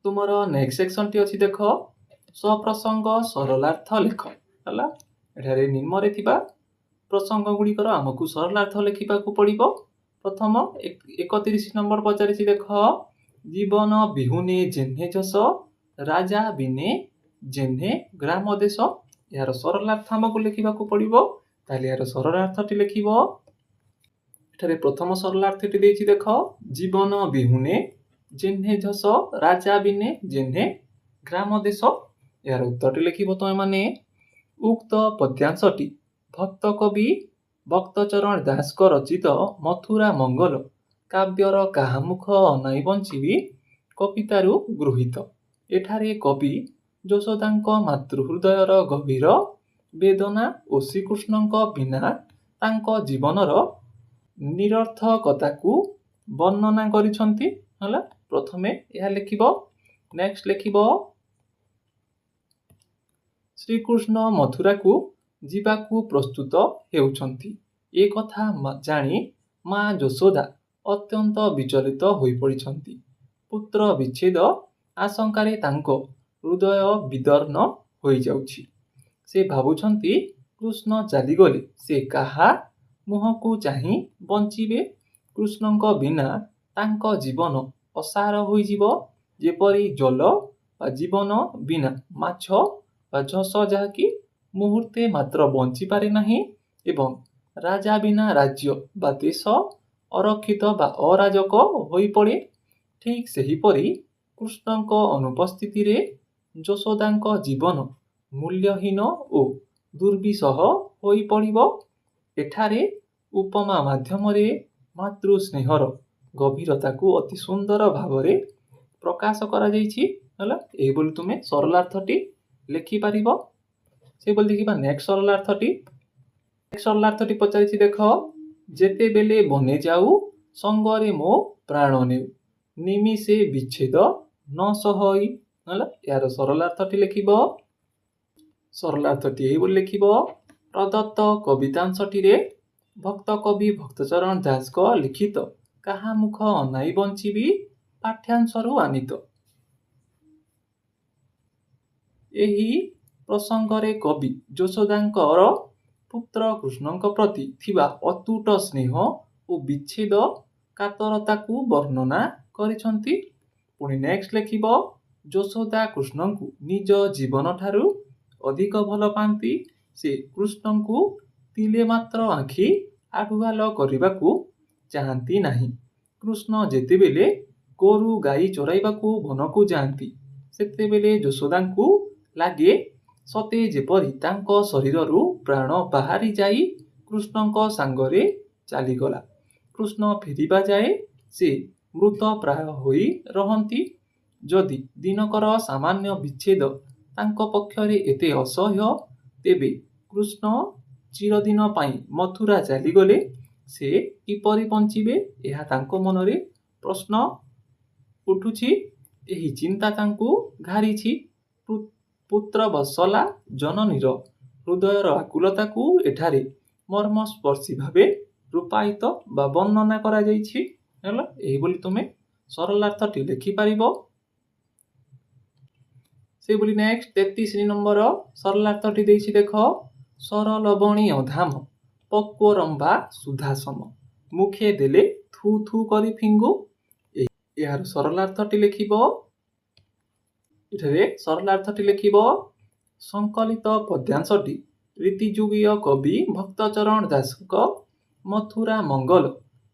ତୁମର ନେକ୍ସଟ ସେକ୍ସନଟି ଅଛି ଦେଖ, ସପ୍ରସଙ୍ଗ ସରଳାର୍ଥ ଲେଖ ହେଲା। ଏଠାରେ ନିମ୍ନରେ ଥିବା ପ୍ରସଙ୍ଗ ଗୁଡ଼ିକର ଆମକୁ ସରଳାର୍ଥ ଲେଖିବାକୁ ପଡ଼ିବ। ପ୍ରଥମ 31 ନମ୍ବର ପଚାରିଛି ଦେଖ, ଜୀବନ ବିହୁନେ ଯେହ୍ନେ ଯଶ, ରାଜା ବିନେ ଯେହ୍ନେ ଗ୍ରାମ ଦେଶ। ଏହାର ସରଳାର୍ଥ ଆମକୁ ଲେଖିବାକୁ ପଡ଼ିବ। ତାହେଲେ ଏହାର ସରଳାର୍ଥଟି ଲେଖିବ। ଏଠାରେ ପ୍ରଥମ ସରଳାର୍ଥଟି ଦେଇଛି ଦେଖ, ଜୀବନ ବିହୁନେ ଯେହ୍ନେ ଯଶ, ରାଜା ବିନେ ଯେହ୍ନେ ଗ୍ରାମ ଦେଶ। ଏହାର ଉତ୍ତରଟି ଲେଖିବ ତମେ ମାନେ। ଉକ୍ତ ପଦ୍ୟାଂଶଟି ଭକ୍ତ କବି ଭକ୍ତଚରଣ ଦାସଙ୍କ ରଚିତ ମଥୁରା ମଙ୍ଗଲ କାବ୍ୟର କାହା ମୁଖ ଅନାଇ ବଞ୍ଚିବି କବିତାରୁ ଗୃହୀତ। ଏଠାରେ କବି ଯଶୋଦାଙ୍କ ମାତୃହୃଦୟର ଗଭୀର ବେଦନା ଓ ଶ୍ରୀକୃଷ୍ଣଙ୍କ ବିନା ତାଙ୍କ ଜୀବନର ନିରର୍ଥକତାକୁ ବର୍ଣ୍ଣନା କରିଛନ୍ତି ହେଲା। ପ୍ରଥମେ ଏହା ଲେଖିବ। ନେକ୍ସଟ ଲେଖିବ, ଶ୍ରୀକୃଷ୍ଣ ମଥୁରାକୁ ଯିବାକୁ ପ୍ରସ୍ତୁତ ହେଉଛନ୍ତି। ଏ କଥା ଜାଣି ମା ଯଶୋଦା ଅତ୍ୟନ୍ତ ବିଚଳିତ ହୋଇପଡ଼ିଛନ୍ତି। ପୁତ୍ର ବିଚ୍ଛେଦ ଆଶଙ୍କାରେ ତାଙ୍କ ହୃଦୟ ବିଦୀର୍ଣ୍ଣ ହୋଇଯାଉଛି। ସେ ଭାବୁଛନ୍ତି କୃଷ୍ଣ ଚାଲିଗଲେ ସେ କାହା ମୁହଁକୁ ଚାହିଁ ବଞ୍ଚିବେ। କୃଷ୍ଣଙ୍କ ବିନା ତାଙ୍କ ଜୀବନ ଅସାର ହୋଇଯିବ, ଯେପରି ଜଳ ବା ଜୀବନ ବିନା ମାଛ ବା ଝସ ଯାହାକି ମୁହୂର୍ତ୍ତେ ମାତ୍ର ବଞ୍ଚିପାରେ ନାହିଁ ଏବଂ ରାଜା ବିନା ରାଜ୍ୟ ବା ଦେଶ ଅରକ୍ଷିତ ବା ଅରାଜକ ହୋଇପଡ଼େ। ଠିକ୍ ସେହିପରି କୃଷ୍ଣଙ୍କ ଅନୁପସ୍ଥିତିରେ ଯଶୋଦାଙ୍କ ଜୀବନ ମୂଲ୍ୟହୀନ ଓ ଦୁର୍ବିସହ ହୋଇପଡ଼ିବ। ଏଠାରେ ଉପମା ମାଧ୍ୟମରେ ମାତୃ ସ୍ନେହର ଗଭୀରତାକୁ ଅତି ସୁନ୍ଦର ଭାବରେ ପ୍ରକାଶ କରାଯାଇଛି। ହେଲା, ଏହିଭଳି ତୁମେ ସରଳାର୍ଥଟି ଲେଖିପାରିବ। ସେହିଭଳି ଦେଖିବା ନେକ୍ସଟ ସରଳାର୍ଥଟି। ସରଳାର୍ଥଟି ପଚାରିଛି ଦେଖ, ଯେତେବେଳେ ବନେ ଯାଉ ସଙ୍ଗରେ ମୋ ପ୍ରାଣ ନେଉ, ନିମିଷେ ବିଚ୍ଛେଦ ନ ସହଇ। ହେଲା, ଏହାର ସରଳାର୍ଥଟି ଲେଖିବ। ସରଳାର୍ଥଟି ଏହିଭଳି ଲେଖିବ। ପ୍ରଦତ୍ତ କବିତାଂଶଟିରେ ଭକ୍ତ କବି ଭକ୍ତଚରଣ ଦାସଙ୍କ ଲିଖିତ କାହା ମୁଖ ଅନାଇ ବଞ୍ଚିବି ପାଠ୍ୟାଂଶରୁ ଆନିତ। ଏହି ପ୍ରସଙ୍ଗରେ କବି ଯଶୋଦାଙ୍କର ପୁତ୍ର କୃଷ୍ଣଙ୍କ ପ୍ରତି ଥିବା ଅତୁଟ ସ୍ନେହ ଓ ବିଚ୍ଛେଦ କାତରତାକୁ ବର୍ଣ୍ଣନା କରିଛନ୍ତି। ପୁଣି ନେକ୍ସଟ ଲେଖିବ, ଯଶୋଦା କୃଷ୍ଣଙ୍କୁ ନିଜ ଜୀବନଠାରୁ ଅଧିକ ଭଲ ପାଆନ୍ତି। ସେ କୃଷ୍ଣଙ୍କୁ ତିଳେ ମାତ୍ର ଆଖି ଆଢୁଆଲ କରିବାକୁ ଚାହାନ୍ତି ନାହିଁ। କୃଷ୍ଣ ଯେତେବେଳେ ଗୋରୁ ଗାଈ ଚରାଇବାକୁ ବନକୁ ଯାଆନ୍ତି, ସେତେବେଳେ ଯଶୋଦାଙ୍କୁ ଲାଗେ ସତେ ଯେପରି ତାଙ୍କ ଶରୀରରୁ ପ୍ରାଣ ବାହାରି ଯାଇ କୃଷ୍ଣଙ୍କ ସାଙ୍ଗରେ ଚାଲିଗଲା। କୃଷ୍ଣ ଫେରିବା ଯାଏ ସେ ମୃତ ପ୍ରାୟ ହୋଇ ରହନ୍ତି। ଯଦି ଦିନକର ସାମାନ୍ୟ ବିଚ୍ଛେଦ ତାଙ୍କ ପକ୍ଷରେ ଏତେ ଅସହ୍ୟ, ତେବେ କୃଷ୍ଣ ଚିରଦିନ ପାଇଁ ମଥୁରା ଚାଲିଗଲେ ସେ କିପରି ବଞ୍ଚିବେ? ଏହା ତାଙ୍କ ମନରେ ପ୍ରଶ୍ନ ଉଠୁଛି। ଏହି ଚିନ୍ତା ତାଙ୍କୁ ଘାରିଛି। ପୁତ୍ର ବତ୍ସଲା ଜନନୀର ହୃଦୟର ଆକୁଳତାକୁ ଏଠାରେ ମର୍ମସ୍ପର୍ଶୀ ଭାବେ ରୂପାୟିତ ବା ବର୍ଣ୍ଣନା କରାଯାଇଛି। ହେଲା, ଏହିଭଳି ତୁମେ ସରଳାର୍ଥଟି ଲେଖିପାରିବ। ସେହିଭଳି ନେକ୍ସଟ 33 ନମ୍ବର ସରଳାର୍ଥଟି ଦେଇଛି ଦେଖ, ସରଲବଣୀୟ ଧାମ ପକ୍ୱରମ୍ବା ସୁଧାସମ, ମୁଖେ ଦେଲେ ଥୁ ଥୁ କରି ଫିଙ୍ଗୁ। ଏହାର ସରଳାର୍ଥଟି ଲେଖିବ। ଏଠାରେ ସରଳାର୍ଥଟି ଲେଖିବ। ସଂକଳିତ ପଦ୍ୟାଂଶଟି ରୀତିଯୁଗୀୟ କବି ଭକ୍ତଚରଣ ଦାସଙ୍କ ମଥୁରା ମଙ୍ଗଲ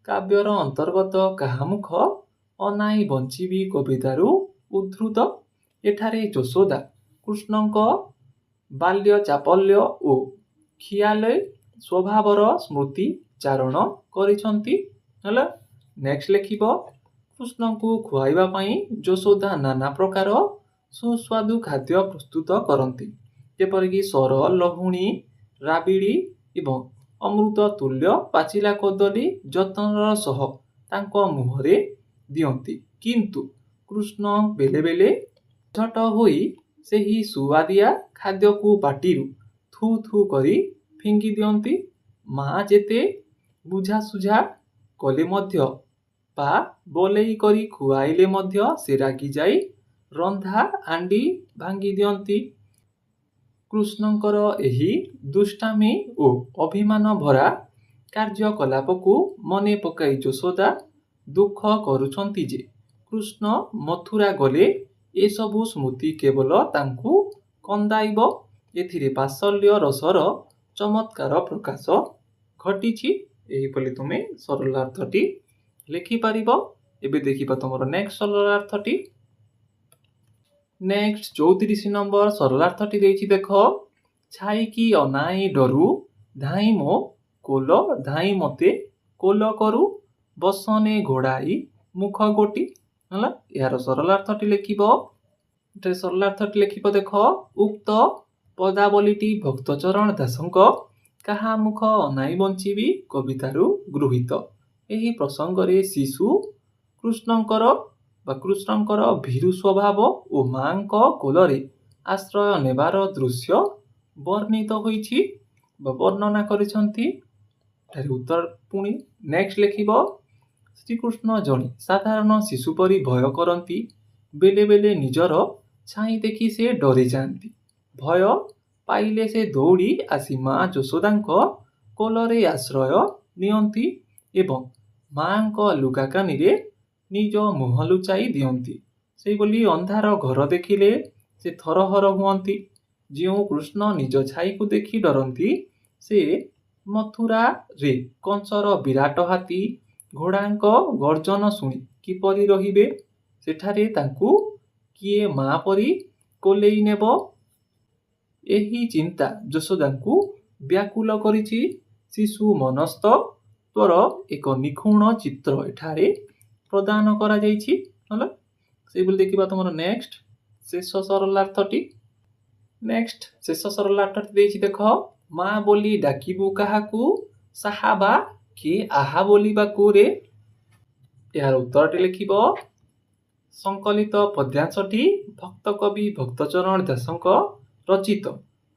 କାବ୍ୟର ଅନ୍ତର୍ଗତ କାହା ମୁଖ ଅନାଇ ବଞ୍ଚିବି କବିତାରୁ ଉଦ୍ଧୃତ। ଏଠାରେ ଯଶୋଦା କୃଷ୍ଣଙ୍କ ବାଲ୍ୟ ଚାପଲ୍ୟ ଓ ଖିଆଲ ସ୍ୱଭାବର ସ୍ମୃତି ଚାରଣ କରିଛନ୍ତି। ହେଲା, ନେକ୍ସଟ ଲେଖିବ। କୃଷ୍ଣଙ୍କୁ ଖୁଆଇବା ପାଇଁ ଯଶୋଦା ନାନା ପ୍ରକାର ସୁସ୍ୱାଦୁ ଖାଦ୍ୟ ପ୍ରସ୍ତୁତ କରନ୍ତି, ଯେପରିକି ସର, ଲହୁଣୀ, ରାବିଡ଼ି ଏବଂ ଅମୃତ ତୁଲ୍ୟ ପାଚିଲା କଦଳୀ ଯତ୍ନର ସହ ତାଙ୍କ ମୁହଁରେ ଦିଅନ୍ତି। କିନ୍ତୁ କୃଷ୍ଣ ବେଳେ ବେଳେ ଝଟ ହୋଇ ସେହି ସୁଆଦିଆ ଖାଦ୍ୟକୁ ପାଟିରୁ ଥୁ ଥୁ କରି ଫିଙ୍ଗି ଦିଅନ୍ତି। ମା ଯେତେ ବୁଝାସୁଝା କଲେ ମଧ୍ୟ ବା ବୋଲେଇ କରି ଖୁଆଇଲେ ମଧ୍ୟ ସେ ରାଗି ଯାଇ ରନ୍ଧା ହାଣ୍ଡି ଭାଙ୍ଗି ଦିଅନ୍ତି। କୃଷ୍ଣଙ୍କର ଏହି ଦୁଷ୍ଟାମି ଓ ଅଭିମାନ ଭରା କାର୍ଯ୍ୟକଳାପକୁ ମନେ ପକାଇ ଯଶୋଦା ଦୁଃଖ କରୁଛନ୍ତି ଯେ କୃଷ୍ଣ ମଥୁରା ଗଲେ ଏସବୁ ସ୍ମୃତି କେବଳ ତାଙ୍କୁ କନ୍ଦାଇବ। ଏଥିରେ ବାତ୍ସଲ୍ୟ ରସର ଚମତ୍କାର ପ୍ରକାଶ ଘଟିଛି। ଏହିଭଳି ତୁମେ ସରଳାର୍ଥଟି ଲେଖିପାରିବ। ଏବେ ଦେଖିବା ତୁମର ନେକ୍ସଟ ସରଳାର୍ଥଟି। ନେକ୍ସଟ 34 ନମ୍ବର ସରଳାର୍ଥଟି ଦେଇଛି ଦେଖ, ଛାଇକି ଅନାଇ ଡରୁ ଧାଇଁ ମୋ କୋଲ ଧାଇଁ ମତେ କୋଲ କରୁ, ବସନେ ଘୋଡ଼ାଇ ମୁଖ ଗୋଟି। ହେଲା, ଏହାର ସରଳାର୍ଥଟି ଲେଖିବ। ଏଠାରେ ସରଳାର୍ଥଟି ଲେଖିବ ଦେଖ, ଉକ୍ତ ପଦାବଳୀଟି ଭକ୍ତଚରଣ ଦାସଙ୍କ କାହା ମୁଖ ଅନାଇ ବଞ୍ଚିବି କବିତାରୁ ଗୃହୀତ। ଏହି ପ୍ରସଙ୍ଗରେ ଶିଶୁ କୃଷ୍ଣଙ୍କର ଭୀରୁ ସ୍ୱଭାବ ଓ ମାଙ୍କ କୋଳରେ ଆଶ୍ରୟ ନେବାର ଦୃଶ୍ୟ ବର୍ଣ୍ଣିତ ହୋଇଛି ବା ବର୍ଣ୍ଣନା କରିଛନ୍ତି। ଏଠାରେ ଉତ୍ତର ପୁଣି ନେକ୍ସଟ ଲେଖିବ। ଶ୍ରୀକୃଷ୍ଣ ଜଣେ ସାଧାରଣ ଶିଶୁ ପରି ଭୟ କରନ୍ତି। ବେଳେ ବେଳେ ନିଜର ଛାଇ ଦେଖି ସେ ଡରି ଯାଆନ୍ତି। ଭୟ ପାଇଲେ ସେ ଦୌଡ଼ି ଆସି ମା ଯଶୋଦାଙ୍କ କୋଳରେ ଆଶ୍ରୟ ନିଅନ୍ତି ଏବଂ ମାଙ୍କ ଲୁଗା କାନିରେ ନିଜ ମୁହଁ ଲୁଚାଇ ଦିଅନ୍ତି। ସେହିଭଳି ଅନ୍ଧାର ଘର ଦେଖିଲେ ସେ ଥରହର ହୁଅନ୍ତି। ଯେଉଁ କୃଷ୍ଣ ନିଜ ଛାଇକୁ ଦେଖି ଡରନ୍ତି, ସେ ମଥୁରାରେ କଂସର ବିରାଟ ହାତୀ ଘୋଡ଼ାଙ୍କ ଗର୍ଜନ ଶୁଣି କିପରି ରହିବେ? ସେଠାରେ ତାଙ୍କୁ କିଏ ମା ପରି କୋଲେଇ ନେବ? ଏହି ଚିନ୍ତା ଯଶୋଦାଙ୍କୁ ବ୍ୟାକୁଳ କରିଛି। ଶିଶୁ ମନସ୍ତତ୍ୱର ଏକ ନିଖୁଣ ଚିତ୍ର ଏଠାରେ ପ୍ରଦାନ କରାଯାଇଛି। ହେଲା, ସେଇଭଳି ଦେଖିବା ତମର ନେକ୍ସଟ ଶେଷ ସରଳାର୍ଥଟି। ନେକ୍ସଟ ଶେଷ ସରଳାର୍ଥଟି ଦେଇଛି ଦେଖ, ମା ବୋଲି ଡାକିବୁ କାହାକୁ, ସାହା ବା କି ଆହା ବୋଲିବାକୁ ରେ। ଏହାର ଉତ୍ତରଟି ଲେଖିବ। ସଂକଳିତ ପଦ୍ୟାଂଶଟି ଭକ୍ତ କବି ଭକ୍ତଚରଣ ଦାସଙ୍କ ରଚିତ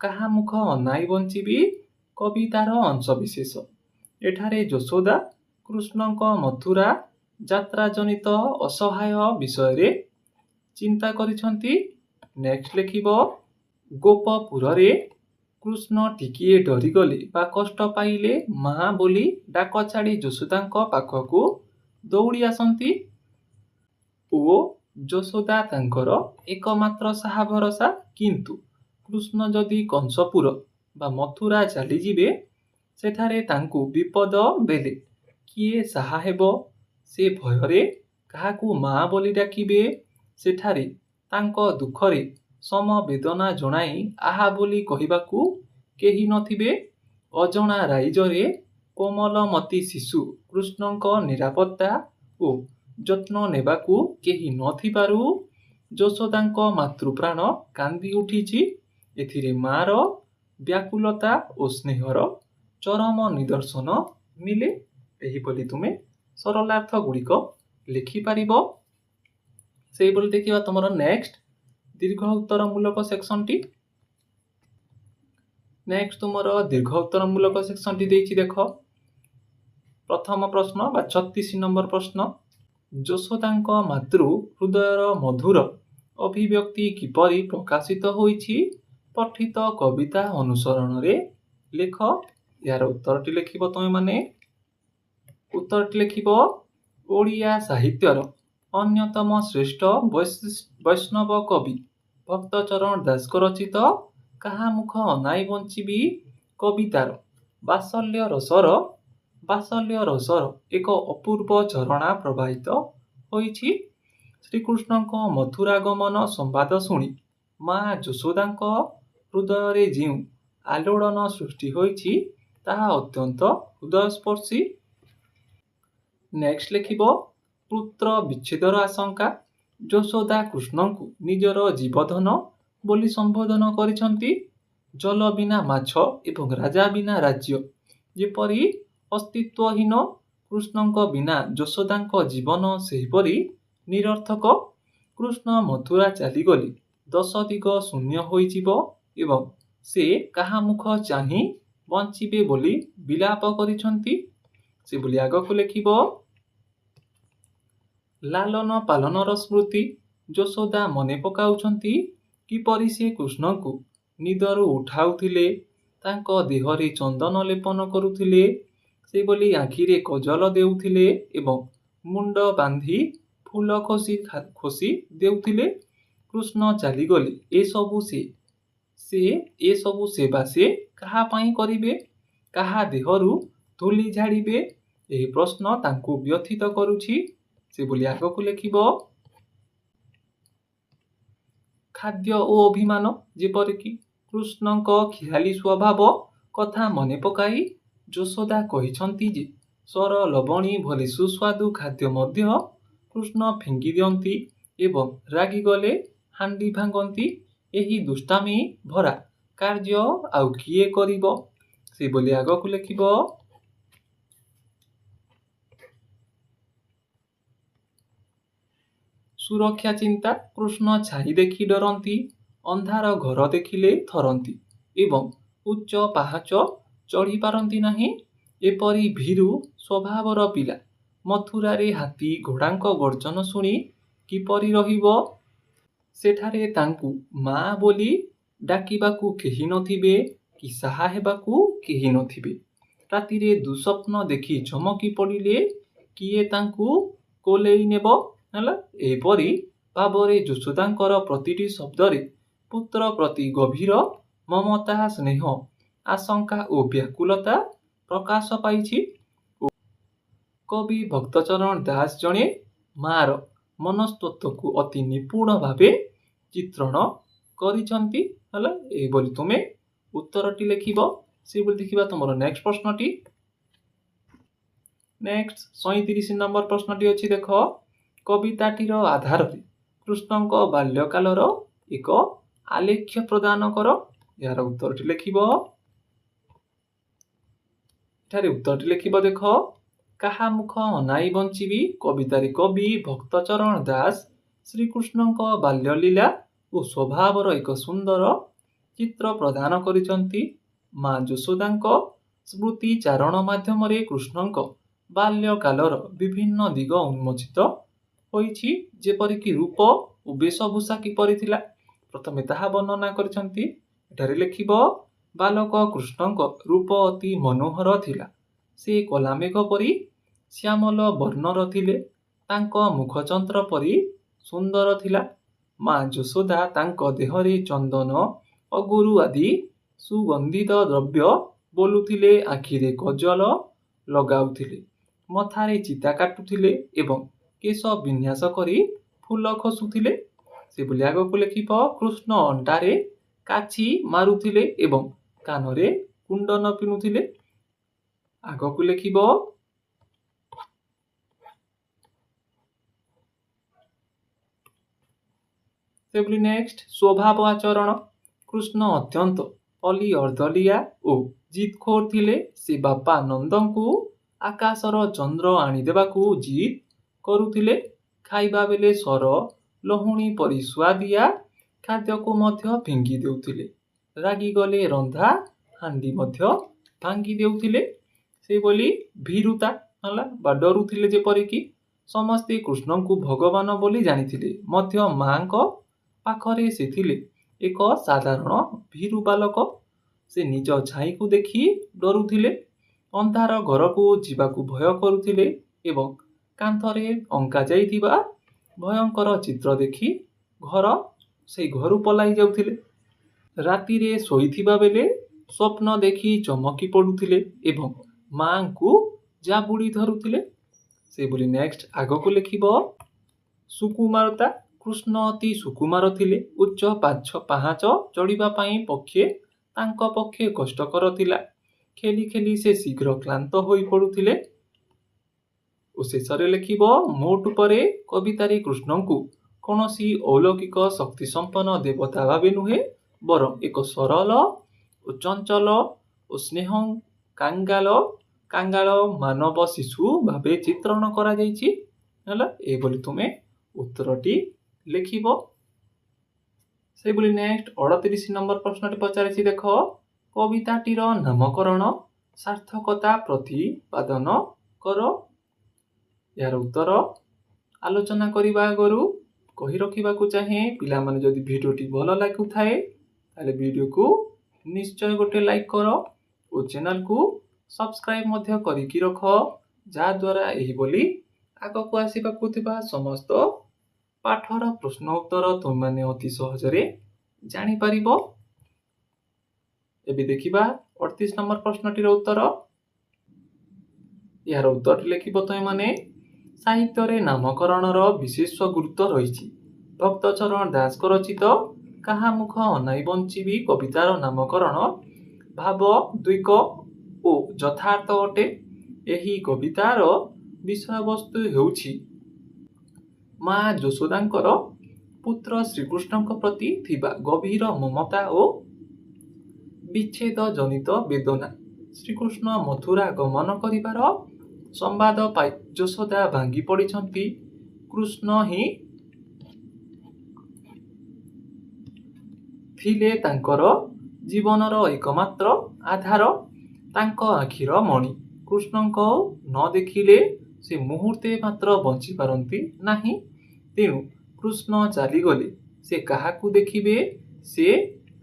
କାହା ମୁଖ ଅନାଇ ବଞ୍ଚିବି କବିତାର ଅଂଶବିଶେଷ। ଏଠାରେ ଯଶୋଦା କୃଷ୍ଣଙ୍କ ମଥୁରା ଯାତ୍ରା ଜନିତ ଅସହାୟ ବିଷୟରେ ଚିନ୍ତା କରିଛନ୍ତି। ନେକ୍ସଟ ଲେଖିବ, ଗୋପପୁରରେ କୃଷ୍ଣ ଟିକିଏ ଡରିଗଲେ ବା କଷ୍ଟ ପାଇଲେ ମା ବୋଲି ଡାକ ଛାଡ଼ି ଯଶୋଦାଙ୍କ ପାଖକୁ ଦୌଡ଼ି ଆସନ୍ତି ଓ ଯଶୋଦା ତାଙ୍କର ଏକମାତ୍ର ସାହା ଭରସା। କିନ୍ତୁ କୃଷ୍ଣ ଯଦି କଂସପୁର ବା ମଥୁରା ଚାଲିଯିବେ, ସେଠାରେ ତାଙ୍କୁ ବିପଦ ବେଲେ କିଏ ସାହା ହେବ? ସେ ଭୟରେ କାହାକୁ ମା ବୋଲି ଡାକିବେ? ସେଠାରେ ତାଙ୍କ ଦୁଃଖରେ ସମବେଦନା ଜଣାଇ ଆହା ବୋଲି କହିବାକୁ କେହି ନଥିବେ। ଅଜଣା ରାଇଜରେ କୋମଲମତି ଶିଶୁ କୃଷ୍ଣଙ୍କ ନିରାପତ୍ତା ଓ ଯତ୍ନ ନେବାକୁ କେହି ନଥିବାରୁ ଯଶୋଦାଙ୍କ ମାତୃପ୍ରାଣ କାନ୍ଦି ଉଠିଛି। ଏଥିରେ ମାର ବ୍ୟାକୁଳତା ଓ ସ୍ନେହର ଚରମ ନିଦର୍ଶନ ମିଳେ। ଏହିପରି ତୁମେ ସରଳାର୍ଥ ଗୁଡ଼ିକ ଲେଖିପାରିବ। ସେଇଭଳି ଦେଖିବା ତମର ନେକ୍ସଟ ଦୀର୍ଘ ଉତ୍ତର ମୂଳକ ସେକ୍ସନଟି। ନେକ୍ସଟ ତୁମର ଦୀର୍ଘ ଉତ୍ତର ମୂଳକ ସେକ୍ସନଟି ଦେଇଛି ଦେଖ। ପ୍ରଥମ ପ୍ରଶ୍ନ ବା 36 ନମ୍ବର ପ୍ରଶ୍ନ, ଯଶୋଦାଙ୍କ ମାତୃ ହୃଦୟର ମଧୁର ଅଭିବ୍ୟକ୍ତି କିପରି ପ୍ରକାଶିତ ହୋଇଛି? ପଠିତ କବିତା ଅନୁସରଣରେ ଲେଖ। ଏହାର ଉତ୍ତରଟି ଲେଖିବ ତମେ ମାନେ। ଉତ୍ତରଟି ଲେଖିବ, ଓଡ଼ିଆ ସାହିତ୍ୟର ଅନ୍ୟତମ ଶ୍ରେଷ୍ଠ ବୈଷ୍ଣବ କବି ଭକ୍ତଚରଣ ଦାସଙ୍କ ରଚିତ କାହା ମୁଖ ଅନାଇ ବଞ୍ଚିବି କବିତାର ବାତ୍ସଲ୍ୟ ରସର ଏକ ଅପୂର୍ବ ଝରଣା ପ୍ରବାହିତ ହୋଇଛି। ଶ୍ରୀକୃଷ୍ଣଙ୍କ ମଥୁରା ଗମନ ସମ୍ବାଦ ଶୁଣି ମା ଯଶୋଦାଙ୍କ ହୃଦୟରେ ଯେଉଁ ଆଲୋଡ଼ନ ସୃଷ୍ଟି ହୋଇଛି, ତାହା ଅତ୍ୟନ୍ତ ହୃଦୟସ୍ପର୍ଶୀ। ନେକ୍ସଟ ଲେଖିବ, ପୁତ୍ର ବିଚ୍ଛେଦର ଆଶଙ୍କା। ଯଶୋଦା କୃଷ୍ଣଙ୍କୁ ନିଜର ଜୀବଧନ ବୋଲି ସମ୍ବୋଧନ କରିଛନ୍ତି। ଜଲ ବିନା ମାଛ ଏବଂ ରାଜା ବିନା ରାଜ୍ୟ ଯେପରି ଅସ୍ତିତ୍ୱହୀନ, କୃଷ୍ଣଙ୍କ ବିନା ଯଶୋଦାଙ୍କ ଜୀବନ ସେହିପରି ନିରର୍ଥକ। କୃଷ୍ଣ ମଥୁରା ଚାଲିଗଲେ 10 ଦିଗ ଶୂନ୍ୟ ହୋଇଯିବ ଏବଂ ସେ କାହା ମୁଖ ଚାହିଁ ବଞ୍ଚିବେ ବୋଲି ବିଳାପ କରିଛନ୍ତି। ସେଭଳି ଆଗକୁ ଲେଖିବ, ଲାଲନ ପାଲନର ସ୍ମୃତି। ଯଶୋଦା ମନେ ପକାଉଛନ୍ତି କିପରି ସେ କୃଷ୍ଣଙ୍କୁ ନିଦରୁ ଉଠାଉଥିଲେ, ତାଙ୍କ ଦେହରେ ଚନ୍ଦନ ଲେପନ କରୁଥିଲେ, ସେଭଳି ଆଖିରେ କଜଲ ଦେଉଥିଲେ ଏବଂ ମୁଣ୍ଡ ବାନ୍ଧି ଫୁଲ ଖୋସି ଦେଉଥିଲେ। କୃଷ୍ଣ ଚାଲିଗଲେ ଏସବୁ ସେବା ସେ କାହା ପାଇଁ କରିବେ? କାହା ଦେହରୁ ଧୂଳି ଝାଡ଼ିବେ? ଏହି ପ୍ରଶ୍ନ ତାଙ୍କୁ ବ୍ୟଥିତ କରୁଛି। ସେଭଳି ଆଗକୁ ଲେଖିବ, ଖାଦ୍ୟ ଓ ଅଭିମାନ। ଯେପରିକି କୃଷ୍ଣଙ୍କ ଖିଆଲି ସ୍ୱଭାବ କଥା ମନେ ପକାଇ ଯଶୋଦା କହିଛନ୍ତି ଯେ ସର ଲବଣୀ ଭଳି ସୁସ୍ୱାଦୁ ଖାଦ୍ୟ ମଧ୍ୟ କୃଷ୍ଣ ଫିଙ୍ଗି ଦିଅନ୍ତି ଏବଂ ରାଗିଗଲେ ହାଣ୍ଡି ଭାଙ୍ଗନ୍ତି। ଏହି ଦୁଷ୍ଟାମି ଭରା କାର୍ଯ୍ୟ ଆଉ କିଏ କରିବ? ସେଭଳି ଆଗକୁ ଲେଖିବ, ସୁରକ୍ଷା ଚିନ୍ତା। କୃଷ୍ଣ ଛାଇ ଦେଖି ଡରନ୍ତି, ଅନ୍ଧାର ଘର ଦେଖିଲେ ଥରନ୍ତି ଏବଂ ଉଚ୍ଚ ପାହାଚ ଚଢ଼ି ପାରନ୍ତି ନାହିଁ। ଏପରି ଭୀରୁ ସ୍ୱଭାବର ପିଲା ମଥୁରାରେ ହାତୀ ଘୋଡ଼ାଙ୍କ ଗର୍ଜନ ଶୁଣି କିପରି ରହିବ? ସେଠାରେ ତାଙ୍କୁ ମା ବୋଲି ଡାକିବାକୁ କେହି ନଥିବେ କି ସାହା ହେବାକୁ କେହି ନଥିବେ। ରାତିରେ ଦୁଃସ୍ୱପ୍ନ ଦେଖି ଚମକି ପଡ଼ିଲେ କିଏ ତାଙ୍କୁ କୋଲେଇ ନେବ ହେଲା। ଏହିପରି ଭାବରେ ଯଶୋଦାଙ୍କର ପ୍ରତିଟି ଶବ୍ଦରେ ପୁତ୍ର ପ୍ରତି ଗଭୀର ମମତା, ସ୍ନେହ, ଆଶଙ୍କା ଓ ବ୍ୟାକୁଳତା ପ୍ରକାଶ ପାଇଛି। କବି ଭକ୍ତଚରଣ ଦାସ ଜଣେ ମାର ମନସ୍ତତ୍ୱକୁ ଅତି ନିପୁଣ ଭାବେ ଚିତ୍ରଣ କରିଛନ୍ତି ହେଲା। ଏହିଭଳି ତୁମେ ଉତ୍ତରଟି ଲେଖିବ। ସେଭଳି ଦେଖିବା ତୁମର ନେକ୍ସଟ ପ୍ରଶ୍ନଟି। ନେକ୍ସଟ 37 ନମ୍ବର ପ୍ରଶ୍ନଟି ଅଛି ଦେଖ। କବିତାଟିର ଆଧାରରେ କୃଷ୍ଣଙ୍କ ବାଲ୍ୟକାଳର ଏକ ଆଲେଖ୍ୟ ପ୍ରଦାନ କର। ଏହାର ଉତ୍ତରଟି ଲେଖିବ। ଏଠାରେ ଉତ୍ତରଟି ଲେଖିବ ଦେଖ। କାହା ମୁଖ ଅନାଇ ବଞ୍ଚିବି କବିତାରେ କବି ଭକ୍ତଚରଣ ଦାସ ଶ୍ରୀକୃଷ୍ଣଙ୍କ ବାଲ୍ୟଲୀଳା ଓ ସ୍ୱଭାବର ଏକ ସୁନ୍ଦର ଚିତ୍ର ପ୍ରଦାନ କରିଛନ୍ତି। ମା ଯଶୋଦାଙ୍କ ସ୍ମୃତି ଚାରଣ ମାଧ୍ୟମରେ କୃଷ୍ଣଙ୍କ ବାଲ୍ୟକାଳର ବିଭିନ୍ନ ଦିଗ ଉନ୍ମୋଚିତ ହୋଇଛି। ଯେପରିକି ରୂପ ଓ ବେଶଭୂଷା କିପରି ଥିଲା ପ୍ରଥମେ ତାହା ବର୍ଣ୍ଣନା କରିଛନ୍ତି। ଏଠାରେ ଲେଖିବ ବାଲକ କୃଷ୍ଣଙ୍କ ରୂପ ଅତି ମନୋହର ଥିଲା। ସେ କଲାମେଘ ପରି ଶ୍ୟାମଳ ବର୍ଣ୍ଣର ଥିଲେ। ତାଙ୍କ ମୁଖଚନ୍ଦ୍ର ପରି ସୁନ୍ଦର ଥିଲା। ମା ଯଶୋଦା ତାଙ୍କ ଦେହରେ ଚନ୍ଦନ, ଅଗୁରୁ ଆଦି ସୁଗନ୍ଧିତ ଦ୍ରବ୍ୟ ବୋଲୁଥିଲେ, ଆଖିରେ କଜଳ ଲଗାଉଥିଲେ, ମଥାରେ ଚିତା କାଟୁଥିଲେ ଏବଂ କେଶ ବିନ୍ୟାସ କରି ଫୁଲ ଖୋସୁଥିଲେ। ସେଭଳି ଆଗକୁ ଲେଖିବ କୃଷ୍ଣ ଅଣ୍ଟାରେ କାଛି ମାରୁଥିଲେ ଏବଂ କାନରେ କୁଣ୍ଡନ ପିନ୍ଧୁଥିଲେ। ଆଗକୁ ଲେଖିବ ସେଭଳି ନେକ୍ସଟ ସ୍ୱଭାବ ଆଚରଣ। କୃଷ୍ଣ ଅତ୍ୟନ୍ତ ଅଲି ଅର୍ଦ୍ଦଲିଆ ଓ ଜିଦଖୋର ଥିଲେ। ସେ ବାପା ନନ୍ଦଙ୍କୁ ଆକାଶର ଚନ୍ଦ୍ର ଆଣିଦେବାକୁ ଜିଦ୍ କରୁଥିଲେ। ଖାଇବା ବେଳେ ସର, ଲହୁଣୀ ପରି ସୁଆଦିଆ ଖାଦ୍ୟକୁ ମଧ୍ୟ ଫିଙ୍ଗି ଦେଉଥିଲେ। ରାଗିଗଲେ ରନ୍ଧା ହାଣ୍ଡି ମଧ୍ୟ ଭାଙ୍ଗି ଦେଉଥିଲେ। ସେଭଳି ଭୀରୁତା ହେଲା ବା ଡରୁଥିଲେ। ଯେପରିକି ସମସ୍ତେ କୃଷ୍ଣଙ୍କୁ ଭଗବାନ ବୋଲି ଜାଣିଥିଲେ ମଧ୍ୟ ମାଙ୍କ ପାଖରେ ସେ ଥିଲେ ଏକ ସାଧାରଣ ଭୀରୁ ବାଲକ। ସେ ନିଜ ଛାଇକୁ ଦେଖି ଡରୁଥିଲେ, ଅନ୍ଧାର ଘରକୁ ଯିବାକୁ ଭୟ କରୁଥିଲେ ଏବଂ କାନ୍ଥରେ ଅଙ୍କା ଯାଇଥିବା ଭୟଙ୍କର ଚିତ୍ର ଦେଖି ସେଇ ଘରୁ ପଳାଇ ଯାଉଥିଲେ। ରାତିରେ ଶୋଇଥିବା ବେଳେ ସ୍ୱପ୍ନ ଦେଖି ଚମକି ପଡୁଥିଲେ ଏବଂ ମାଙ୍କୁ ଜାବୁଡ଼ି ଧରୁଥିଲେ। ସେଭଳି ନେକ୍ସଟ ଆଗକୁ ଲେଖିବ ସୁକୁମାରତା। କୃଷ୍ଣ ଅତି ସୁକୁମାର ଥିଲେ। ଉଚ୍ଚ ପାହାଚ ଚଢ଼ିବା ପାଇଁ ତାଙ୍କ ପକ୍ଷେ କଷ୍ଟକର ଥିଲା। ଖେଳି ଖେଳି ସେ ଶୀଘ୍ର କ୍ଳାନ୍ତ ହୋଇ ପଡୁଥିଲେ। ଓ ଶେଷରେ ଲେଖିବ ମୋଟ ଉପରେ କବିତାରେ କୃଷ୍ଣଙ୍କୁ କୌଣସି ଅଲୌକିକ ଶକ୍ତି ସମ୍ପନ୍ନ ଦେବତା ଭାବେ ନୁହେଁ ବରଂ ଏକ ସରଳ ଓ ଚଞ୍ଚଳ ଓ ସ୍ନେହ କାଙ୍ଗାଳ ମାନବ ଶିଶୁ ଭାବେ ଚିତ୍ରଣ କରାଯାଇଛି ହେଲା। ଏଭଳି ତୁମେ ଉତ୍ତରଟି ଲେଖିବ। ସେଭଳି ନେକ୍ସଟ 38 ନମ୍ବର ପ୍ରଶ୍ନଟି ପଚାରିଛି ଦେଖ। କବିତାଟିର ନାମକରଣ ସାର୍ଥକତା ପ୍ରତିପାଦନ କର। ଏହାର ଉତ୍ତର ଆଲୋଚନା କରିବା ଆଗରୁ କହି ରଖିବାକୁ ଚାହେଁ, ପିଲାମାନେ ଯଦି ଭିଡ଼ିଓଟି ଭଲ ଲାଗୁଥାଏ ତାହେଲେ ଭିଡ଼ିଓକୁ ନିଶ୍ଚୟ ଗୋଟେ ଲାଇକ୍ କର ଓ ଚ୍ୟାନେଲକୁ ସବସ୍କ୍ରାଇବ ମଧ୍ୟ କରିକି ରଖ, ଯାହାଦ୍ୱାରା ଏହିଭଳି ଆଗକୁ ଆସିବାକୁ ଥିବା ସମସ୍ତ ପାଠର ପ୍ରଶ୍ନ ଉତ୍ତର ତୁମେମାନେ ଅତି ସହଜରେ ଜାଣିପାରିବ। ଏବେ ଦେଖିବା 38 ନମ୍ବର ପ୍ରଶ୍ନଟିର ଉତ୍ତର। ଏହାର ଉତ୍ତରଟି ଲେଖିବ ତୁମେମାନେ। ସାହିତ୍ୟରେ ନାମକରଣର ବିଶେଷ ଗୁରୁତ୍ୱ ରହିଛି। ଭକ୍ତଚରଣ ଦାସଙ୍କ ରଚିତ କାହା ମୁଖ ଅନାଇ ବଞ୍ଚିବି କବିତାର ନାମକରଣ ଭାବ ଦ୍ୱିକ ଓ ଯଥାର୍ଥ ଅଟେ। ଏହି କବିତାର ବିଷୟବସ୍ତୁ ହେଉଛି ମା ଯଶୋଦାଙ୍କର ପୁତ୍ର ଶ୍ରୀକୃଷ୍ଣଙ୍କ ପ୍ରତି ଥିବା ଗଭୀର ମମତା ଓ ବିଚ୍ଛେଦ ଜନିତ ବେଦନା। ଶ୍ରୀକୃଷ୍ଣ ମଥୁରା ଗମନ କରିବାର ସମ୍ବାଦ ପାଇ ଯଶୋଦା ଭାଙ୍ଗି ପଡ଼ିଛନ୍ତି। କୃଷ୍ଣ ହିଁ ଥିଲେ ତାଙ୍କର ଜୀବନର ଏକମାତ୍ର ଆଧାର, ତାଙ୍କ ଆଖିର ମଣି। କୃଷ୍ଣଙ୍କୁ ନ ଦେଖିଲେ ସେ ମୁହୂର୍ତ୍ତେ ମାତ୍ର ବଞ୍ଚିପାରନ୍ତି ନାହିଁ। ତେଣୁ କୃଷ୍ଣ ଚାଲିଗଲେ ସେ କାହାକୁ ଦେଖିବେ, ସେ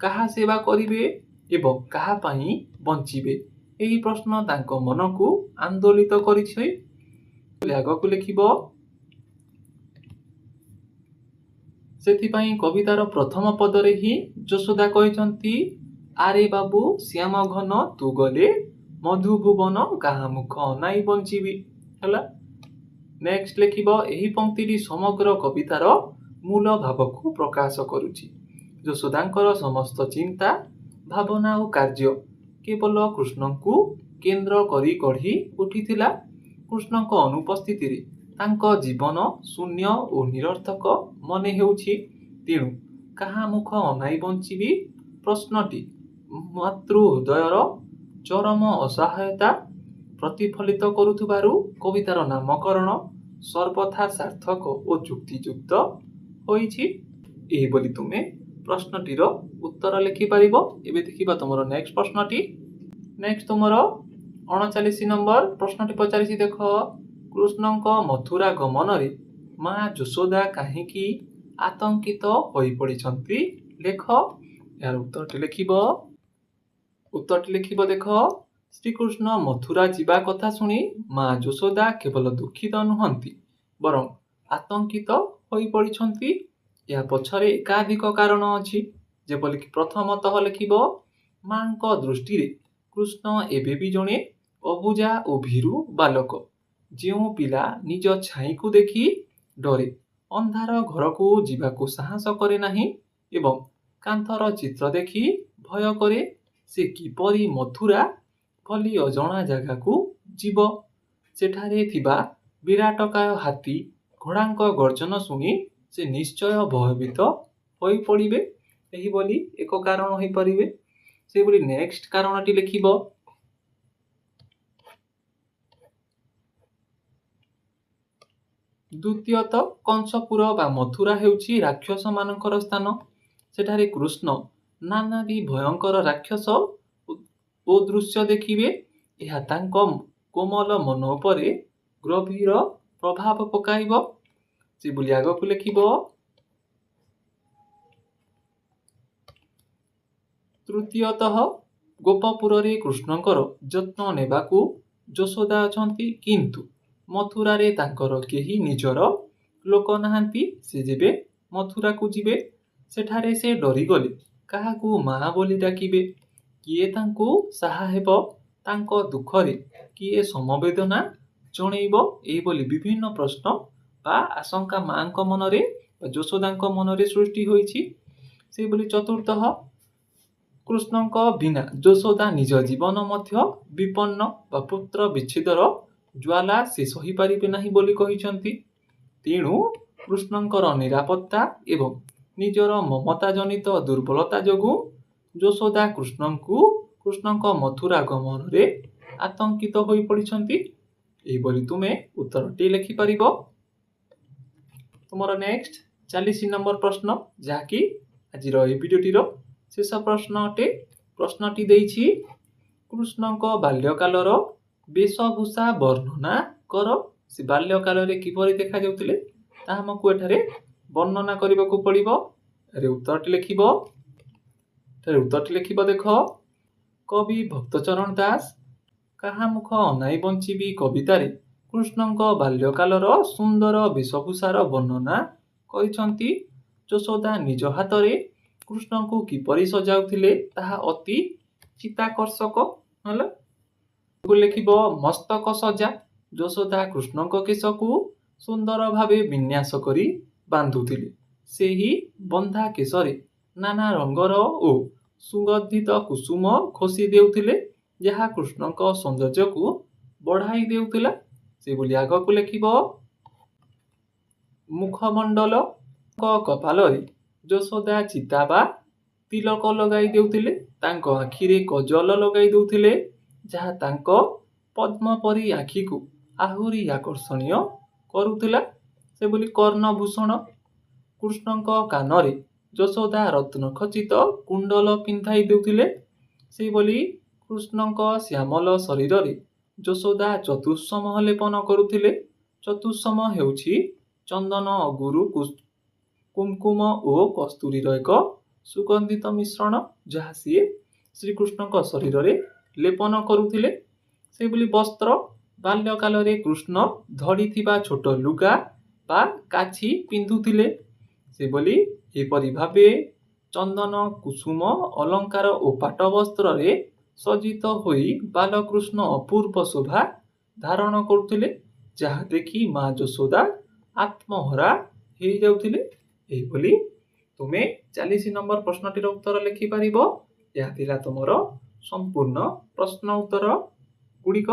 କାହା ସେବା କରିବେ ଏବଂ କାହା ପାଇଁ ବଞ୍ଚିବେ, ଏହି ପ୍ରଶ୍ନ ତାଙ୍କ ମନକୁ ଆନ୍ଦୋଳିତ କରିଛି। ଆଗକୁ ଲେଖିବ ସେଥିପାଇଁ କବିତାର ପ୍ରଥମ ପଦରେ ହିଁ ଯଶୋଦା କହିଛନ୍ତି, ଆରେ ବାବୁ ଶ୍ୟାମ ଘନ ତୁ ଗଲେ ମଧୁଭୁବନ କାହା ମୁଖ ଅନାଇ ବଞ୍ଚିବି। ହେଲା। ନେକ୍ସଟ ଲେଖିବ, ଏହି ପଂକ୍ତିଟି ସମଗ୍ର କବିତାର ମୂଳ ଭାବକୁ ପ୍ରକାଶ କରୁଛି। ଯଶୋଦାଙ୍କର ସମସ୍ତ ଚିନ୍ତା, ଭାବନା ଓ କାର୍ଯ୍ୟ କେବଳ କୃଷ୍ଣଙ୍କୁ କେନ୍ଦ୍ର କରି ଗଢ଼ି ଉଠିଥିଲା। କୃଷ୍ଣଙ୍କ ଅନୁପସ୍ଥିତିରେ ତାଙ୍କ ଜୀବନ ଶୂନ୍ୟ ଓ ନିରର୍ଥକ ମନେ ହେଉଛି। ତେଣୁ କାହା ମୁଖ ଅନାଇ ବଞ୍ଚିବି ପ୍ରଶ୍ନଟି ମାତୃ ହୃଦୟର ଚରମ ଅସହାୟତା ପ୍ରତିଫଳିତ କରୁଥିବାରୁ କବିତାର ନାମକରଣ ସର୍ବଥା ସାର୍ଥକ ଓ ଯୁକ୍ତିଯୁକ୍ତ ହୋଇଛି। ଏହିଭଳି ତୁମେ ପ୍ରଶ୍ନଟିର ଉତ୍ତର ଲେଖିପାରିବ। ଏବେ ଦେଖିବା ତୁମର ନେକ୍ସଟ ପ୍ରଶ୍ନଟି। ନେକ୍ସଟ ତୁମର 39 ନମ୍ବର ପ୍ରଶ୍ନଟି ପଚାରିଛି, ଦେଖ, କୃଷ୍ଣଙ୍କ ମଥୁରା ଗମନରେ ମା ଯଶୋଦା କାହିଁକି ଆତଙ୍କିତ ହୋଇପଡ଼ିଛନ୍ତି? ଲେଖ। ଏହାର ଉତ୍ତରଟି ଲେଖିବ। ଦେଖ, ଶ୍ରୀକୃଷ୍ଣ ମଥୁରା ଯିବା କଥା ଶୁଣି ମା ଯଶୋଦା କେବଳ ଦୁଃଖିତ ନୁହନ୍ତି, ବରଂ ଆତଙ୍କିତ ହୋଇପଡ଼ିଛନ୍ତି। ଏହା ପଛରେ ଏକାଧିକ କାରଣ ଅଛି। ଯେପରିକି ପ୍ରଥମତଃ ଲେଖିବ, ମାଙ୍କ ଦୃଷ୍ଟିରେ କୃଷ୍ଣ ଏବେ ବି ଜଣେ ଅବୁଝା ଓ ଭୀରୁ ବାଲକ। ଯେଉଁ ପିଲା ନିଜ ଛାଇକୁ ଦେଖି ଡରେ, ଅନ୍ଧାର ଘରକୁ ଯିବାକୁ ସାହସ କରେ ନାହିଁ ଏବଂ କାନ୍ଥର ଚିତ୍ର ଦେଖି ଭୟ କରେ, ସେ କିପରି ମଥୁରା ଭଳି ଅଜଣା ଜାଗାକୁ ଯିବ? ସେଠାରେ ଥିବା ବିରାଟକାୟ ହାତୀ ଘୋଡ଼ାଙ୍କ ଗର୍ଜନ ଶୁଣି ସେ ନିଶ୍ଚୟ ଭୟଭୀତ ହୋଇପଡ଼ିବେ। ଏହିଭଳି ଏକ କାରଣ ହୋଇପାରିବେ। ସେହିଭଳି ନେକ୍ସଟ କାରଣଟି ଲେଖିବ। ଦ୍ୱିତୀୟତଃ କଂସପୁର ବା ମଥୁରା ହେଉଛି ରାକ୍ଷସ ମାନଙ୍କର ସ୍ଥାନ। ସେଠାରେ କୃଷ୍ଣ ନାନାଦି ଭୟଙ୍କର ରାକ୍ଷସ ଓ ଦୃଶ୍ୟ ଦେଖିବେ। ଏହା ତାଙ୍କ କୋମଳ ମନ ଉପରେ ଗଭୀର ପ୍ରଭାବ ପକାଇବ। ସେଭଳି ଆଗକୁ ଲେଖିବ। ତୃତୀୟତଃ ଗୋପପୁରରେ କୃଷ୍ଣଙ୍କର ଯତ୍ନ ନେବାକୁ ଯଶୋଦା ଅଛନ୍ତି, କିନ୍ତୁ ମଥୁରାରେ ତାଙ୍କର କେହି ନିଜର ଲୋକ ନାହାନ୍ତି। ସେ ଯେବେ ମଥୁରାକୁ ଯିବେ, ସେଠାରେ ସେ ଡରିଗଲେ କାହାକୁ ମା ବୋଲି ଡାକିବେ? କିଏ ତାଙ୍କୁ ସାହା ହେବ? ତାଙ୍କ ଦୁଃଖରେ କିଏ ସମବେଦନା ଜଣେଇବ? ଏହିଭଳି ବିଭିନ୍ନ ପ୍ରଶ୍ନ ବା ଆଶଙ୍କା ମାଙ୍କ ମନରେ ବା ଯଶୋଦାଙ୍କ ମନରେ ସୃଷ୍ଟି ହୋଇଛି। ସେହିଭଳି ଚତୁର୍ଥତଃ କୃଷ୍ଣଙ୍କ ବିନା ଯଶୋଦା ନିଜ ଜୀବନ ମଧ୍ୟ ବିପନ୍ନ ବା ପୁତ୍ର ବିଚ୍ଛେଦର ଜ୍ୱାଳା ସେ ସହିପାରିବେ ନାହିଁ ବୋଲି କହିଛନ୍ତି। ତେଣୁ କୃଷ୍ଣଙ୍କର ନିରାପତ୍ତା ଏବଂ ନିଜର ମମତା ଜନିତ ଦୁର୍ବଳତା ଯୋଗୁଁ ଯଶୋଦା କୃଷ୍ଣଙ୍କ ମଥୁରା ଗମନରେ ଆତଙ୍କିତ ହୋଇପଡ଼ିଛନ୍ତି। ଏହିଭଳି ତୁମେ ଉତ୍ତରଟି ଲେଖିପାରିବ। ତୁମର ନେକ୍ସଟ 40 ନମ୍ବର ପ୍ରଶ୍ନ, ଯାହାକି ଆଜିର ଏହି ଭିଡ଼ିଓଟିର ଶେଷ ପ୍ରଶ୍ନ ଅଟେ। ପ୍ରଶ୍ନଟି ଦେଇଛି, କୃଷ୍ଣଙ୍କ ବାଲ୍ୟକାଳର ବେଶଭୂଷା ବର୍ଣ୍ଣନା କର। ସେ ବାଲ୍ୟକାଳରେ କିପରି ଦେଖାଯାଉଥିଲେ ତାହା ଆମକୁ ଏଠାରେ ବର୍ଣ୍ଣନା କରିବାକୁ ପଡ଼ିବ। ଉତ୍ତରଟି ଲେଖିବ। ଦେଖ, କବି ଭକ୍ତଚରଣ ଦାସ କାହା ମୁଖ ଅନାଇ ବଞ୍ଚିବି କବିତାରେ କୃଷ୍ଣଙ୍କ ବାଲ୍ୟକାଳର ସୁନ୍ଦର ବେଶଭୂଷାର ବର୍ଣ୍ଣନା କରିଛନ୍ତି। ଯଶୋଦା ନିଜ ହାତରେ କୃଷ୍ଣଙ୍କୁ କିପରି ସଜାଉଥିଲେ ତାହା ଅତି ଚିତ୍ତାକର୍ଷକ। ହେଲା। ଲେଖିବ, ମସ୍ତକ ସଜା। ଯଶୋଦା କୃଷ୍ଣଙ୍କ କେଶକୁ ସୁନ୍ଦର ଭାବେ ବିନ୍ୟାସ କରି ବାନ୍ଧୁଥିଲେ। ସେହି ବନ୍ଧା କେଶରେ ନାନା ରଙ୍ଗର ଓ ସୁଗନ୍ଧିତ କୁସୁମ ଖୋସି ଦେଉଥିଲେ, ଯାହା କୃଷ୍ଣଙ୍କ ସୌନ୍ଦର୍ଯ୍ୟକୁ ବଢ଼ାଇ ଦେଉଥିଲା। ସେଭଳି ଆଗକୁ ଲେଖିବ, ମୁଖମଣ୍ଡଳ। କପାଳରେ ଯଶୋଦା ଚିତା ବା ତିଲକ ଲଗାଇ ଦେଉଥିଲେ। ତାଙ୍କ ଆଖିରେ କଜଲ ଲଗାଇ ଦେଉଥିଲେ, ଯାହା ତାଙ୍କ ପଦ୍ମ ପରି ଆଖିକୁ ଆହୁରି ଆକର୍ଷଣୀୟ କରୁଥିଲା। ସେଭଳି କର୍ଣ୍ଣଭୂଷଣ। କୃଷ୍ଣଙ୍କ କାନରେ ଯଶୋଦା ରତ୍ନଖଚିତ କୁଣ୍ଡଲ ପିନ୍ଧାଇ ଦେଉଥିଲେ। ସେହିଭଳି କୃଷ୍ଣଙ୍କ ଶ୍ୟାମଳ ଶରୀରରେ ଯଶୋଦା ଚତୁଃସମ ଲେପନ କରୁଥିଲେ। ଚତୁଃସମ ହେଉଛି ଚନ୍ଦନ, ଅଗୁରୁ, କୁମକୁମ ଓ କସ୍ତୁରୀର ଏକ ସୁଗନ୍ଧିତ ମିଶ୍ରଣ, ଯାହା ସିଏ ଶ୍ରୀକୃଷ୍ଣଙ୍କ ଶରୀରରେ ଲେପନ କରୁଥିଲେ। ସେହିଭଳି ବସ୍ତ୍ର। ବାଲ୍ୟକାଳରେ କୃଷ୍ଣ ଧଡ଼ିଥିବା ଛୋଟ ଲୁଗା ବା କାଛି ପିନ୍ଧୁଥିଲେ। ସେଭଳି ଏପରି ଭାବେ ଚନ୍ଦନ କୁସୁମ ଅଲଙ୍କାର ଓ ପାଟ ବସ୍ତ୍ରରେ ସଜ୍ଜିତ ହୋଇ ବାଲକୃଷ୍ଣ ଅପୂର୍ବ ଶୋଭା ଧାରଣ କରୁଥିଲେ, ଯାହା ଦେଖି ମା ଯଶୋଦା ଆତ୍ମହରା ହେଇଯାଉଥିଲେ। ଏହିଭଳି ତୁମେ 40 ନମ୍ବର ପ୍ରଶ୍ନଟିର ଉତ୍ତର ଲେଖିପାରିବ। ଏହା ଥିଲା ତୁମର ସମ୍ପୂର୍ଣ୍ଣ ପ୍ରଶ୍ନ ଉତ୍ତର ଗୁଡ଼ିକ।